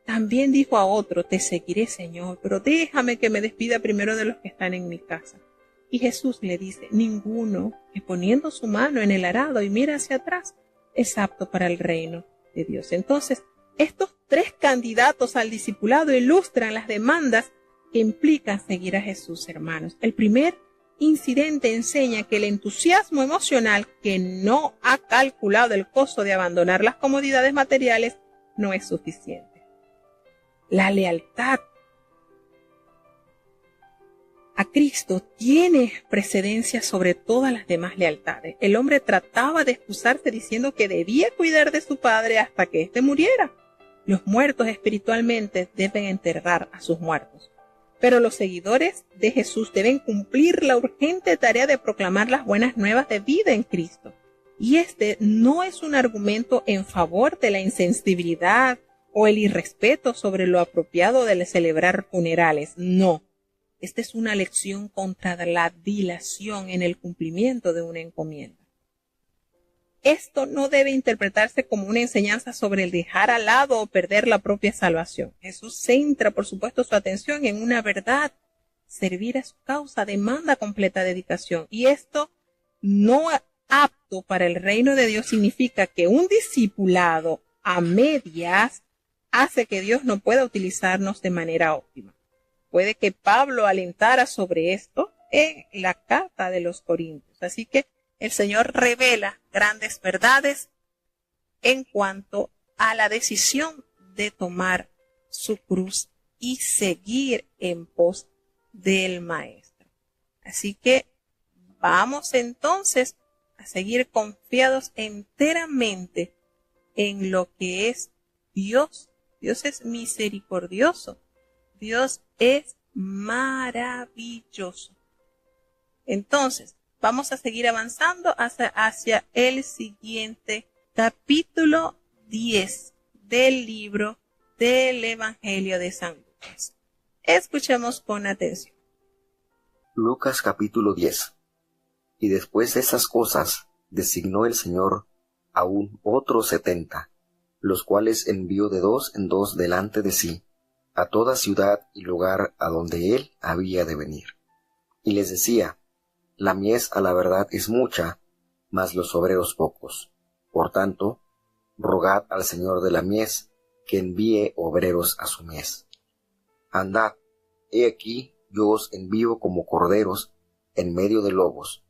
también dijo a otro, te seguiré, Señor, pero déjame que me despida primero de los que están en mi casa. Y Jesús le dice, ninguno que poniendo su mano en el arado y mira hacia atrás es apto para el reino de Dios. Entonces, estos tres candidatos al discipulado ilustran las demandas que implican seguir a Jesús, hermanos. El primer incidente enseña que el entusiasmo emocional que no ha calculado el costo de abandonar las comodidades materiales no es suficiente. La lealtad a Cristo tiene precedencia sobre todas las demás lealtades. El hombre trataba de excusarse diciendo que debía cuidar de su padre hasta que éste muriera. Los muertos espiritualmente deben enterrar a sus muertos. Pero los seguidores de Jesús deben cumplir la urgente tarea de proclamar las buenas nuevas de vida en Cristo. Y este no es un argumento en favor de la insensibilidad o el irrespeto sobre lo apropiado de celebrar funerales. No. Esta es una lección contra la dilación en el cumplimiento de una encomienda. Esto no debe interpretarse como una enseñanza sobre el dejar al lado o perder la propia salvación. Jesús centra, por supuesto, su atención en una verdad. Servir a su causa demanda completa dedicación. Y esto no apto para el reino de Dios significa que un discipulado a medias hace que Dios no pueda utilizarnos de manera óptima. Puede que Pablo alentara sobre esto en la carta de los Corintios. Así que el Señor revela grandes verdades en cuanto a la decisión de tomar su cruz y seguir en pos del Maestro. Así que vamos entonces a seguir confiados enteramente en lo que es Dios. Dios es misericordioso. Dios es maravilloso. Entonces, vamos a seguir avanzando hacia el siguiente capítulo 10 del libro del Evangelio de San Lucas. Escuchemos con atención. Lucas capítulo 10. Y después de esas cosas, designó el Señor aún otros 70, los cuales envió de 2 en 2 delante de sí, a toda ciudad y lugar a donde él había de venir. Y les decía: la mies a la verdad es mucha, mas los obreros pocos. Por tanto, rogad al Señor de la mies que envíe obreros a su mies. Andad, he aquí yo os envío como corderos en medio de lobos.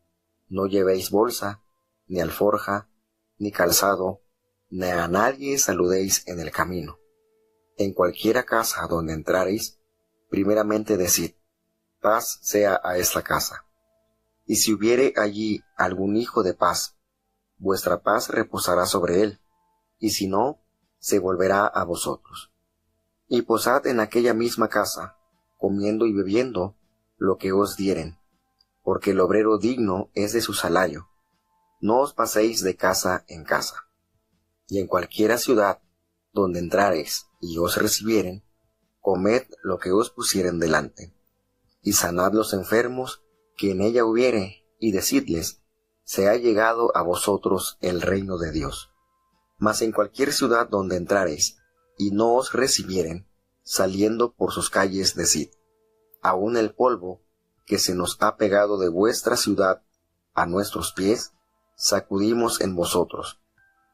No llevéis bolsa, ni alforja, ni calzado, ni a nadie saludéis en el camino. En cualquiera casa donde entrareis, primeramente decid: paz sea a esta casa. Y si hubiere allí algún hijo de paz, vuestra paz reposará sobre él, y si no, se volverá a vosotros. Y posad en aquella misma casa, comiendo y bebiendo lo que os dieren, porque el obrero digno es de su salario. No os paséis de casa en casa. Y en cualquiera ciudad donde entrareis y os recibieren, comed lo que os pusieren delante, y sanad los enfermos que en ella hubiere, y decidles: se ha llegado a vosotros el reino de Dios. Mas en cualquier ciudad donde entrareis y no os recibieren, saliendo por sus calles decid: aún el polvo que se nos ha pegado de vuestra ciudad a nuestros pies, sacudimos en vosotros.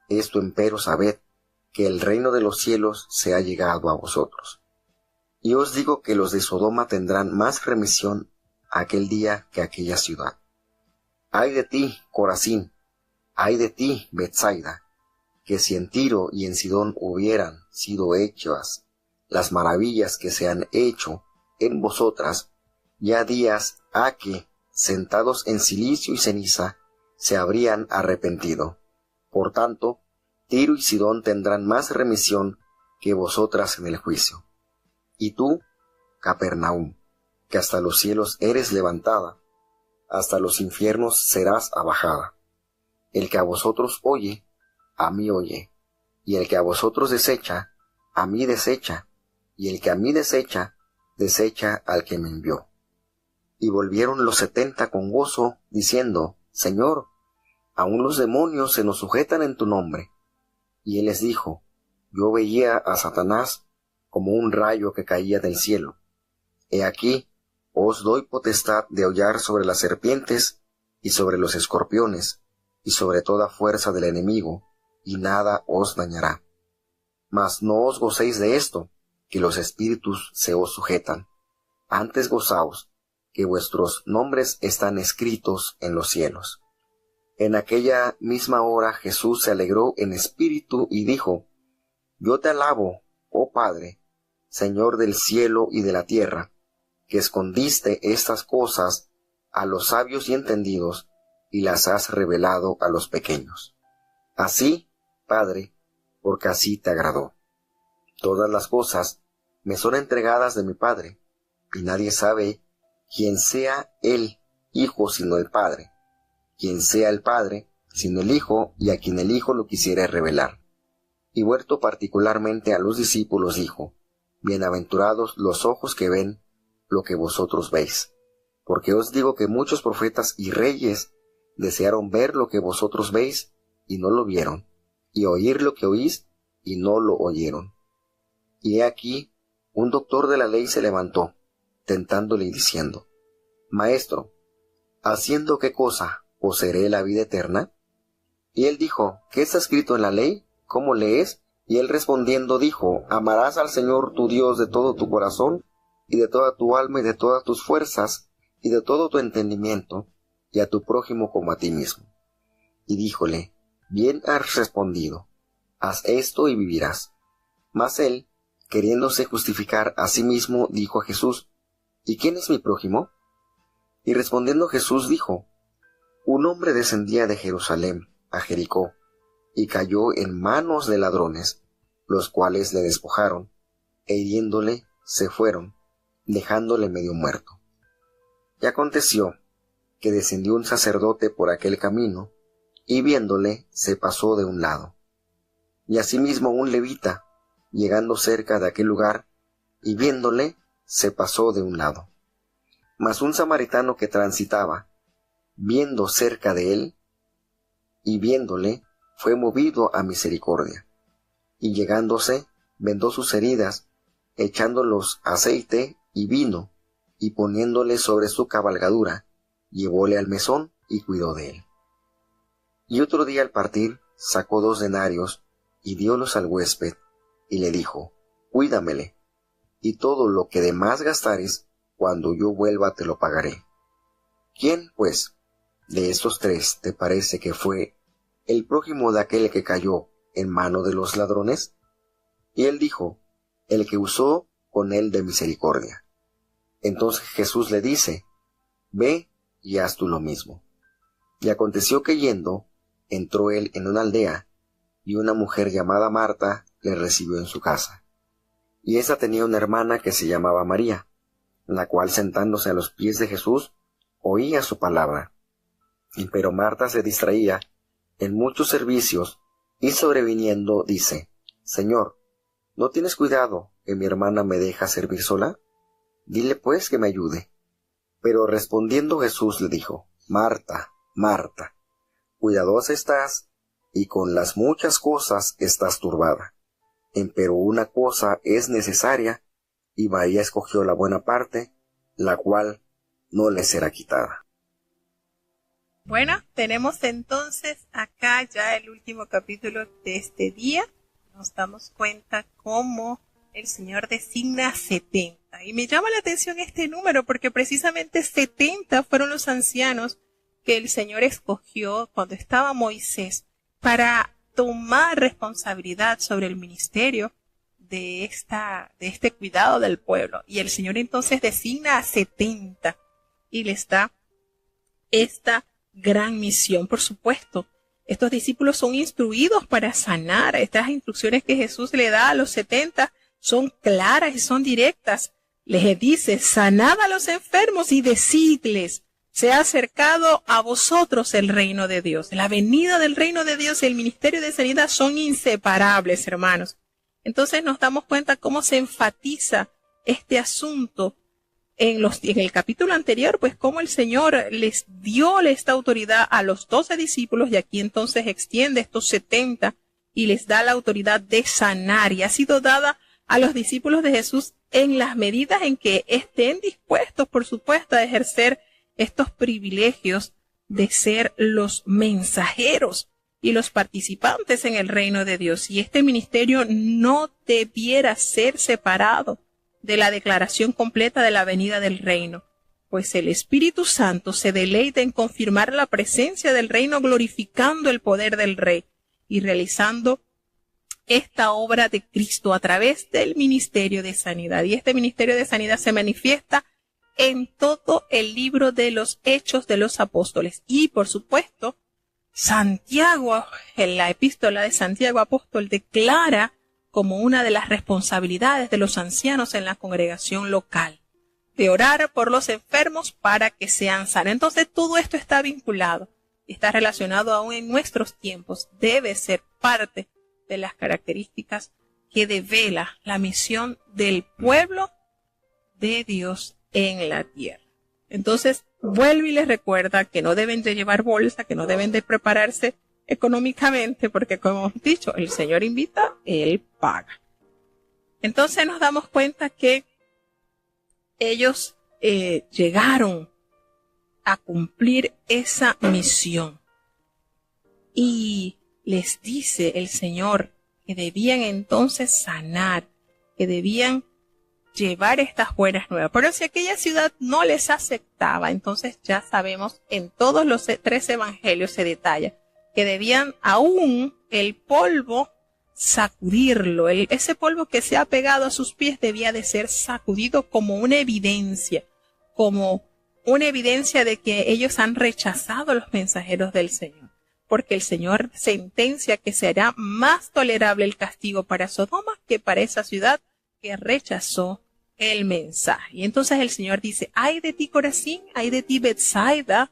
Esto empero sabed, que el reino de los cielos se ha llegado a vosotros. Y os digo que los de Sodoma tendrán más remisión aquel día que aquella ciudad. Ay de ti, Corazín, ay de ti, Betsaida, que si en Tiro y en Sidón hubieran sido hechas las maravillas que se han hecho en vosotras, ya días ha que, sentados en cilicio y ceniza, se habrían arrepentido. Por tanto, Tiro y Sidón tendrán más remisión que vosotras en el juicio. Y tú, Capernaum, que hasta los cielos eres levantada, hasta los infiernos serás abajada. El que a vosotros oye, a mí oye, y el que a vosotros desecha, a mí desecha, y el que a mí desecha, desecha al que me envió. Y volvieron los 70 con gozo, diciendo: Señor, aun los demonios se nos sujetan en tu nombre. Y él les dijo: yo veía a Satanás como un rayo que caía del cielo. He aquí, os doy potestad de hollar sobre las serpientes y sobre los escorpiones, y sobre toda fuerza del enemigo, y nada os dañará. Mas no os gocéis de esto, que los espíritus se os sujetan. Antes gozaos, que vuestros nombres están escritos en los cielos. En aquella misma hora Jesús se alegró en espíritu y dijo: yo te alabo, oh Padre, Señor del cielo y de la tierra, que escondiste estas cosas a los sabios y entendidos, y las has revelado a los pequeños. Así, Padre, porque así te agradó. Todas las cosas me son entregadas de mi Padre, y nadie sabe quién sea el Hijo sino el Padre, quién sea el Padre sino el Hijo, y a quien el Hijo lo quisiere revelar. Y vuelto particularmente a los discípulos dijo: Bienaventurados los ojos que ven lo que vosotros veis, porque os digo que muchos profetas y reyes desearon ver lo que vosotros veis y no lo vieron, y oír lo que oís y no lo oyeron. Y he aquí, un doctor de la ley se levantó, tentándole y diciendo: Maestro, ¿haciendo qué cosa poseeré la vida eterna? Y él dijo: ¿Qué está escrito en la ley? ¿Cómo lees? Y él respondiendo dijo: Amarás al Señor tu Dios de todo tu corazón, y de toda tu alma, y de todas tus fuerzas, y de todo tu entendimiento, y a tu prójimo como a ti mismo. Y díjole: Bien has respondido, haz esto y vivirás. Mas él, queriéndose justificar a sí mismo, dijo a Jesús: ¿Y quién es mi prójimo? Y respondiendo Jesús dijo: Un hombre descendía de Jerusalén a Jericó, y cayó en manos de ladrones, los cuales le despojaron, e hiriéndole se fueron, dejándole medio muerto. Y aconteció que descendió un sacerdote por aquel camino, y viéndole se pasó de un lado. Y asimismo un levita, llegando cerca de aquel lugar, y viéndole se pasó de un lado. Mas un samaritano que transitaba, viendo cerca de él, y viéndole, fue movido a misericordia, y llegándose, vendó sus heridas, echándolos aceite y vino, y poniéndole sobre su cabalgadura, llevóle al mesón y cuidó de él. Y otro día al partir, sacó 2 denarios, y diólos al huésped, y le dijo: Cuídamele, y todo lo que de más gastares, cuando yo vuelva te lo pagaré. ¿Quién, pues, de estos 3 te parece que fue el prójimo de aquel que cayó en mano de los ladrones? Y él dijo: El que usó con él de misericordia. Entonces Jesús le dice: Ve y haz tú lo mismo. Y aconteció que yendo, entró él en una aldea, y una mujer llamada Marta le recibió en su casa. Y ésta tenía una hermana que se llamaba María, la cual sentándose a los pies de Jesús, oía su palabra. Pero Marta se distraía en muchos servicios, y sobreviniendo dice: Señor, ¿no tienes cuidado que mi hermana me deja servir sola? Dile pues que me ayude. Pero respondiendo Jesús le dijo: Marta, Marta, cuidadosa estás, y con las muchas cosas estás turbada. Empero una cosa es necesaria, y María escogió la buena parte, la cual no le será quitada. Bueno, tenemos entonces acá ya el último capítulo de este día. Nos damos cuenta cómo el Señor designa 70. Y me llama la atención este número porque precisamente 70 fueron los ancianos que el Señor escogió cuando estaba Moisés para tomar responsabilidad sobre el ministerio de este cuidado del pueblo. Y el Señor entonces designa a 70 y les da esta gran misión. Por supuesto, estos discípulos son instruidos para sanar. Estas instrucciones que Jesús le da a los 70 son claras y son directas. Les dice: sanad a los enfermos y decidles: se ha acercado a vosotros el reino de Dios. La venida del reino de Dios y el ministerio de sanidad son inseparables, hermanos. Entonces nos damos cuenta cómo se enfatiza este asunto en el capítulo anterior, pues cómo el Señor les dio esta autoridad a los 12 discípulos, y aquí entonces extiende estos 70 y les da la autoridad de sanar, y ha sido dada a los discípulos de Jesús en las medidas en que estén dispuestos, por supuesto, a ejercer estos privilegios de ser los mensajeros y los participantes en el reino de Dios. Y este ministerio no debiera ser separado de la declaración completa de la venida del reino, pues el Espíritu Santo se deleita en confirmar la presencia del reino, glorificando el poder del Rey y realizando esta obra de Cristo a través del ministerio de sanidad. Y este ministerio de sanidad se manifiesta en todo el libro de los Hechos de los Apóstoles. Y, por supuesto, Santiago, en la epístola de Santiago Apóstol, declara como una de las responsabilidades de los ancianos en la congregación local, de orar por los enfermos para que sean sanos. Entonces, todo esto está vinculado y está relacionado aún en nuestros tiempos. Debe ser parte de las características que devela la misión del pueblo de Dios en la tierra. Entonces, vuelve y les recuerda que no deben de llevar bolsa, que no deben de prepararse económicamente, porque como hemos dicho, el Señor invita, Él paga. Entonces nos damos cuenta que ellos llegaron a cumplir esa misión. Y les dice el Señor que debían entonces sanar, que debían llevar estas buenas nuevas. Pero si aquella ciudad no les aceptaba, entonces ya sabemos, en todos los 3 evangelios se detalla que debían aún el polvo sacudirlo. Ese polvo que se ha pegado a sus pies debía de ser sacudido como una evidencia de que ellos han rechazado los mensajeros del Señor. Porque el Señor sentencia que será más tolerable el castigo para Sodoma que para esa ciudad que rechazó el mensaje. Y entonces el Señor dice, ay de ti Corazín, ay de ti Betsaida,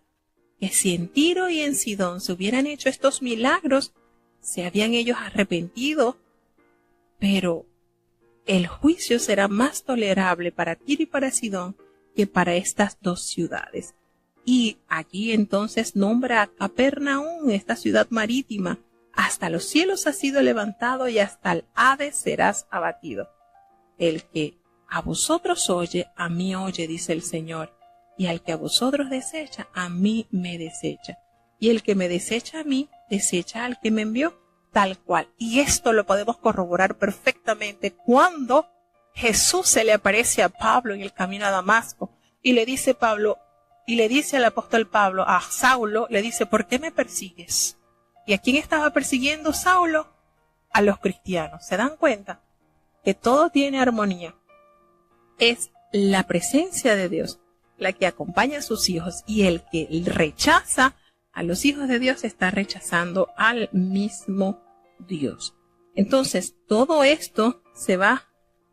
que si en Tiro y en Sidón se hubieran hecho estos milagros, se habían ellos arrepentido, pero el juicio será más tolerable para Tiro y para Sidón que para estas 2 ciudades. Y allí entonces nombra a Capernaum, esta ciudad marítima, hasta los cielos has sido levantado y hasta el Hades serás abatido. El que a vosotros oye, a mí oye, dice el Señor, y al que a vosotros desecha, a mí me desecha. Y el que me desecha a mí, desecha al que me envió, tal cual. Y esto lo podemos corroborar perfectamente cuando Jesús se le aparece a Pablo en el camino a Damasco y le dice al apóstol Pablo, a Saulo, le dice, ¿por qué me persigues? ¿Y a quién estaba persiguiendo Saulo? A los cristianos. ¿Se dan cuenta? Que todo tiene armonía. Es la presencia de Dios la que acompaña a sus hijos, y el que rechaza a los hijos de Dios está rechazando al mismo Dios. Entonces, todo esto se va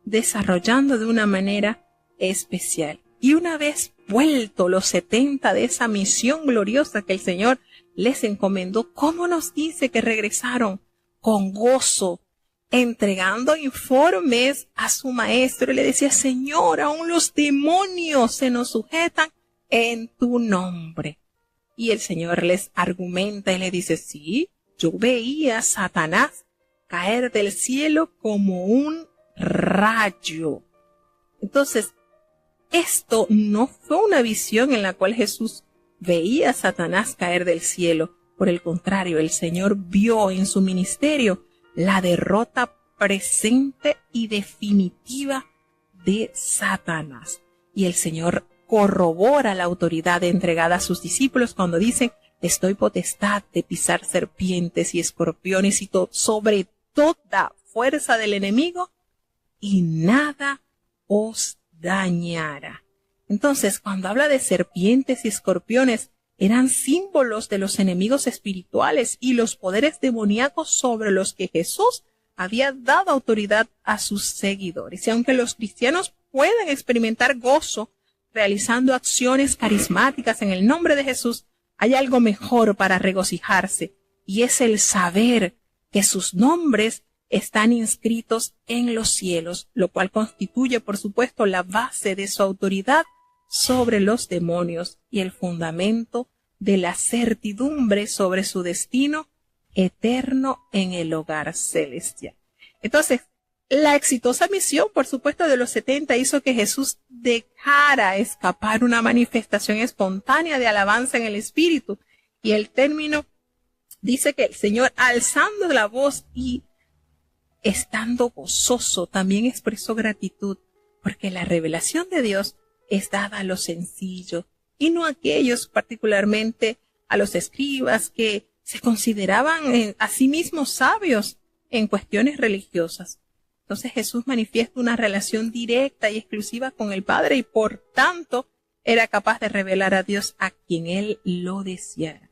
desarrollando de una manera especial. Y una vez vuelto los 70 de esa misión gloriosa que el Señor les encomendó, ¿cómo nos dice que regresaron? Con gozo, entregando informes a su maestro. Y le decía, Señor, aún los demonios se nos sujetan en tu nombre. Y el Señor les argumenta y le dice, sí, yo veía a Satanás caer del cielo como un rayo. Entonces, esto no fue una visión en la cual Jesús veía a Satanás caer del cielo. Por el contrario, el Señor vio en su ministerio la derrota presente y definitiva de Satanás. Y el Señor corrobora la autoridad entregada a sus discípulos cuando dicen, estoy potestad de pisar serpientes y escorpiones y sobre toda fuerza del enemigo, y nada os dañará. Entonces, cuando habla de serpientes y escorpiones, eran símbolos de los enemigos espirituales y los poderes demoníacos sobre los que Jesús había dado autoridad a sus seguidores. Y aunque los cristianos pueden experimentar gozo realizando acciones carismáticas en el nombre de Jesús, hay algo mejor para regocijarse, y es el saber que sus nombres están inscritos en los cielos, lo cual constituye, por supuesto, la base de su autoridad sobre los demonios y el fundamento de la certidumbre sobre su destino eterno en el hogar celestial. Entonces, la exitosa misión, por supuesto, de los 70 hizo que Jesús dejara escapar una manifestación espontánea de alabanza en el Espíritu. Y el término dice que el Señor, alzando la voz y estando gozoso, también expresó gratitud, porque la revelación de Dios es dada a los sencillos, y no a aquellos, particularmente a los escribas, que se consideraban a sí mismos sabios en cuestiones religiosas. Entonces Jesús manifiesta una relación directa y exclusiva con el Padre, y por tanto era capaz de revelar a Dios a quien él lo deseara.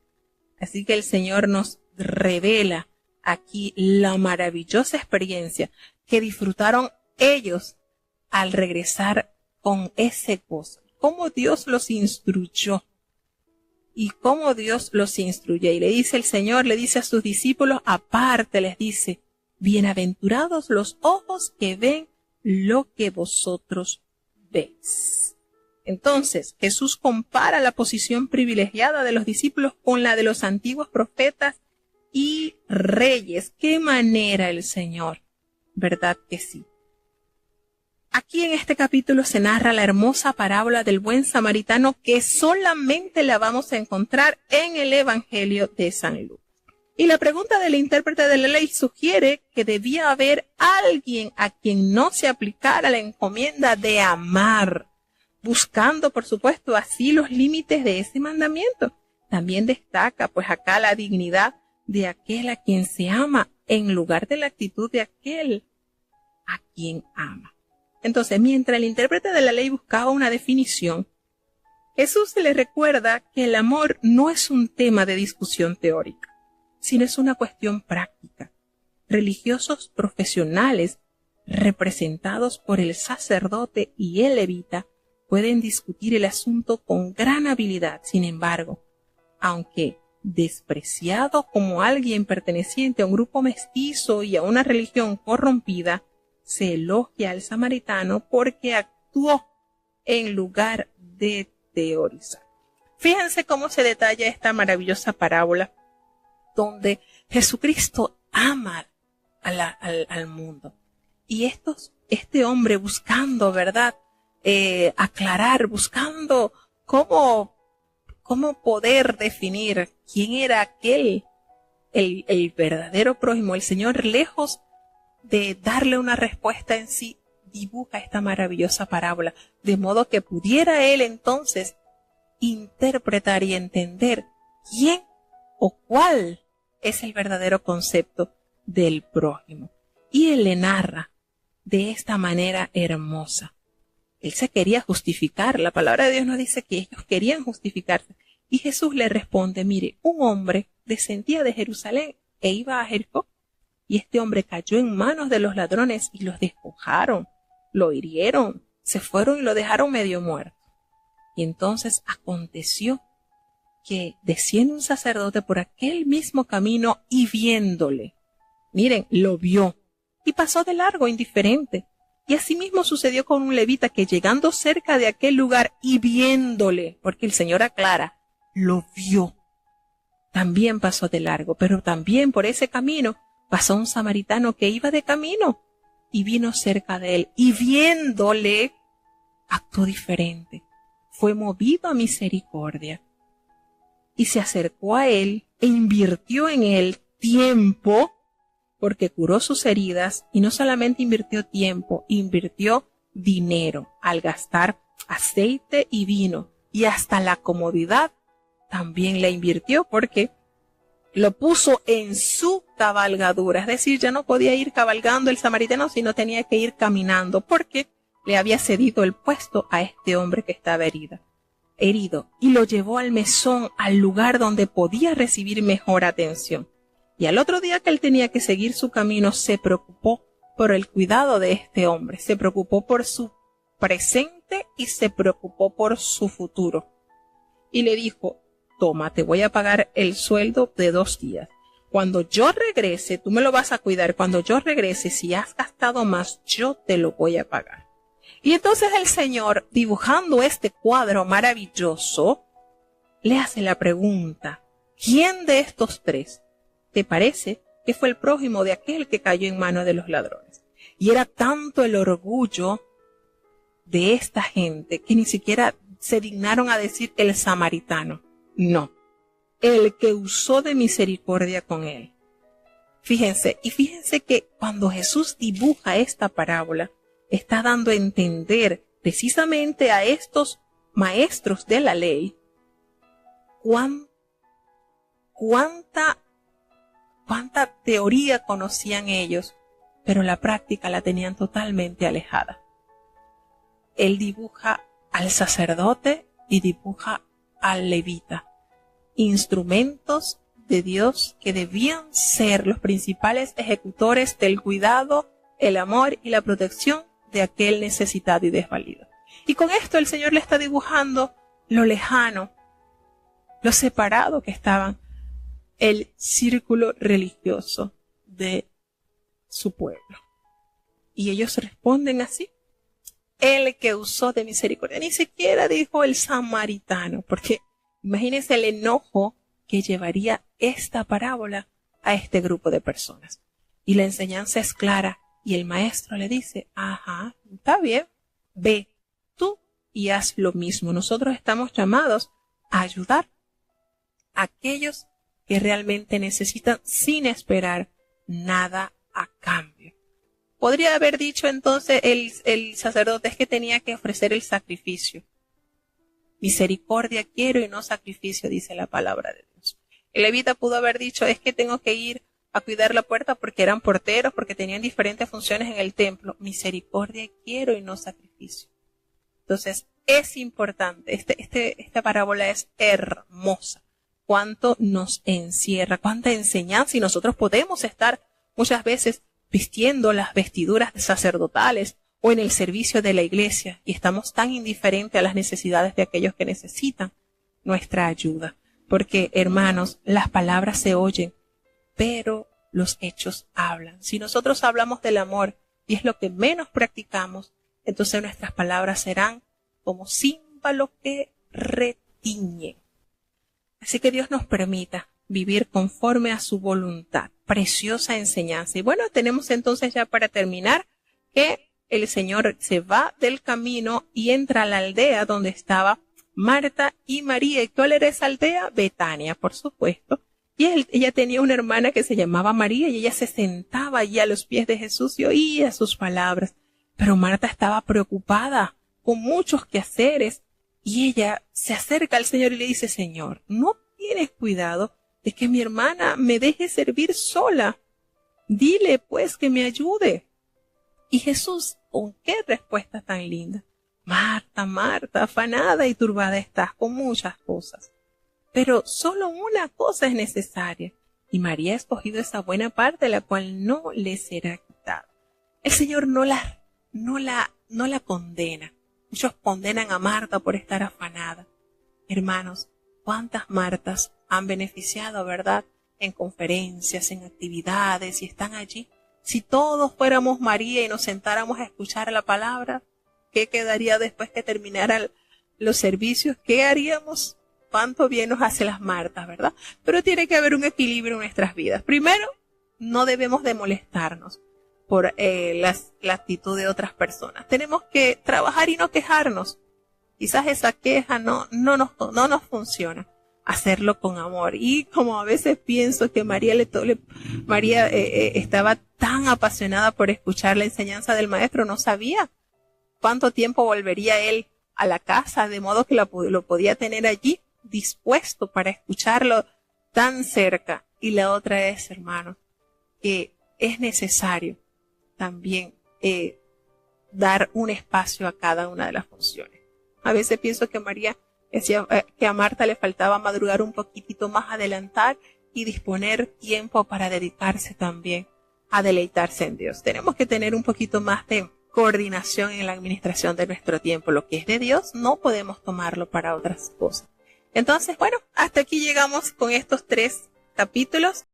Así que el Señor nos revela aquí la maravillosa experiencia que disfrutaron ellos al regresar con ese gozo. Cómo Dios los instruyó y cómo Dios los instruye. Y le dice el Señor, le dice a sus discípulos, aparte les dice, bienaventurados los ojos que ven lo que vosotros veis. Entonces, Jesús compara la posición privilegiada de los discípulos con la de los antiguos profetas y reyes. ¿Qué manera el Señor? ¿Verdad que sí? Aquí en este capítulo se narra la hermosa parábola del buen samaritano que solamente la vamos a encontrar en el Evangelio de San Lucas. Y la pregunta del intérprete de la ley sugiere que debía haber alguien a quien no se aplicara la encomienda de amar, buscando, por supuesto, así los límites de ese mandamiento. También destaca, pues acá la dignidad de aquel a quien se ama en lugar de la actitud de aquel a quien ama. Entonces, mientras el intérprete de la ley buscaba una definición, Jesús le recuerda que el amor no es un tema de discusión teórica, sino es una cuestión práctica. Religiosos profesionales, representados por el sacerdote y el levita, pueden discutir el asunto con gran habilidad. Sin embargo, aunque despreciado como alguien perteneciente a un grupo mestizo y a una religión corrompida, se elogia al samaritano porque actuó en lugar de teorizar. Fíjense cómo se detalla esta maravillosa parábola donde Jesucristo ama al mundo. Y este hombre buscando, ¿verdad? Aclarar, buscando cómo poder definir quién era aquel, el verdadero prójimo. El Señor, lejos de darle una respuesta en sí, dibuja esta maravillosa parábola, de modo que pudiera él entonces interpretar y entender quién o cuál es el verdadero concepto del prójimo. Y él le narra de esta manera hermosa. Él se quería justificar. La palabra de Dios nos dice que ellos querían justificarse. Y Jesús le responde, mire, un hombre descendía de Jerusalén e iba a Jericó. Y este hombre cayó en manos de los ladrones y los despojaron, lo hirieron, se fueron y lo dejaron medio muerto. Y entonces aconteció que desciende un sacerdote por aquel mismo camino y viéndole, miren, lo vio y pasó de largo indiferente. Y asimismo sucedió con un levita que llegando cerca de aquel lugar y viéndole, porque el Señor aclara, lo vio, también pasó de largo. Pero también por ese camino pasó un samaritano que iba de camino y vino cerca de él y viéndole actuó diferente, fue movido a misericordia y se acercó a él e invirtió en él tiempo porque curó sus heridas. Y no solamente invirtió tiempo, invirtió dinero al gastar aceite y vino, y hasta la comodidad también la invirtió porque lo puso en su cabalgadura. Es decir, ya no podía ir cabalgando el samaritano, sino tenía que ir caminando porque le había cedido el puesto a este hombre que estaba herido, y lo llevó al mesón, al lugar donde podía recibir mejor atención. Y al otro día que él tenía que seguir su camino, se preocupó por el cuidado de este hombre, se preocupó por su presente y se preocupó por su futuro. Y le dijo, toma, te voy a pagar el sueldo de 2 días. Cuando yo regrese, tú me lo vas a cuidar. Cuando yo regrese, si has gastado más, yo te lo voy a pagar. Y entonces el Señor, dibujando este cuadro maravilloso, le hace la pregunta, ¿quién de estos 3 te parece que fue el prójimo de aquel que cayó en manos de los ladrones? Y era tanto el orgullo de esta gente que ni siquiera se dignaron a decir el samaritano. No, el que usó de misericordia con él. Fíjense que cuando Jesús dibuja esta parábola, está dando a entender precisamente a estos maestros de la ley cuánta teoría conocían ellos, pero la práctica la tenían totalmente alejada. Él dibuja al sacerdote y dibuja al levita, instrumentos de Dios que debían ser los principales ejecutores del cuidado, el amor y la protección de aquel necesitado y desvalido. Y con esto el Señor le está dibujando lo lejano, lo separado que estaban el círculo religioso de su pueblo. Y ellos responden así: el que usó de misericordia. Ni siquiera dijo el samaritano, porque imagínense el enojo que llevaría esta parábola a este grupo de personas. Y la enseñanza es clara, y el maestro le dice: ajá, está bien, ve tú y haz lo mismo. Nosotros estamos llamados a ayudar a aquellos que realmente necesitan sin esperar nada a cambio. Podría haber dicho entonces el sacerdote: es que tenía que ofrecer el sacrificio. Misericordia quiero y no sacrificio, dice la palabra de Dios. El levita pudo haber dicho: es que tengo que ir a cuidar la puerta porque eran porteros, porque tenían diferentes funciones en el templo. Misericordia quiero y no sacrificio. Entonces, es importante. Esta parábola es hermosa. Cuánto nos encierra, cuánta enseñanza, y nosotros podemos estar muchas veces vistiendo las vestiduras sacerdotales o en el servicio de la iglesia y estamos tan indiferentes a las necesidades de aquellos que necesitan nuestra ayuda. Porque, hermanos, las palabras se oyen, pero los hechos hablan. Si nosotros hablamos del amor y es lo que menos practicamos, entonces nuestras palabras serán como címbalos que retiñen. Así que Dios nos permita vivir conforme a su voluntad. Preciosa enseñanza. Y bueno, tenemos entonces ya para terminar que el Señor se va del camino y entra a la aldea donde estaba Marta y María. ¿Y cuál era esa aldea? Betania, por supuesto. Y ella tenía una hermana que se llamaba María y ella se sentaba allí a los pies de Jesús y oía sus palabras. Pero Marta estaba preocupada con muchos quehaceres y ella se acerca al Señor y le dice: Señor, ¿no tienes cuidado de que mi hermana me deje servir sola? Dile pues que me ayude. Y Jesús, ¿con qué respuesta tan linda? Marta, Marta, afanada y turbada estás con muchas cosas, pero solo una cosa es necesaria, y María ha escogido esa buena parte, la cual no le será quitada. El Señor no la condena. Muchos condenan a Marta por estar afanada. Hermanos, ¿cuántas Martas han beneficiado, verdad? En conferencias, en actividades, y están allí. Si todos fuéramos María y nos sentáramos a escuchar la palabra, ¿qué quedaría después que terminaran los servicios? ¿Qué haríamos? Cuánto bien nos hace las Martas, ¿verdad? Pero tiene que haber un equilibrio en nuestras vidas. Primero, no debemos de molestarnos por la actitud de otras personas. Tenemos que trabajar y no quejarnos. Quizás esa queja no nos funciona. Hacerlo con amor. Y como a veces pienso que María estaba tan apasionada por escuchar la enseñanza del maestro, no sabía cuánto tiempo volvería él a la casa, de modo que lo podía tener allí dispuesto para escucharlo tan cerca. Y la otra es, hermanos, que es necesario también dar un espacio a cada una de las funciones. A veces pienso que María decía que a Marta le faltaba madrugar un poquitito más, adelantar y disponer tiempo para dedicarse también a deleitarse en Dios. Tenemos que tener un poquito más de coordinación en la administración de nuestro tiempo. Lo que es de Dios no podemos tomarlo para otras cosas. Entonces, bueno, hasta aquí llegamos con estos 3 capítulos.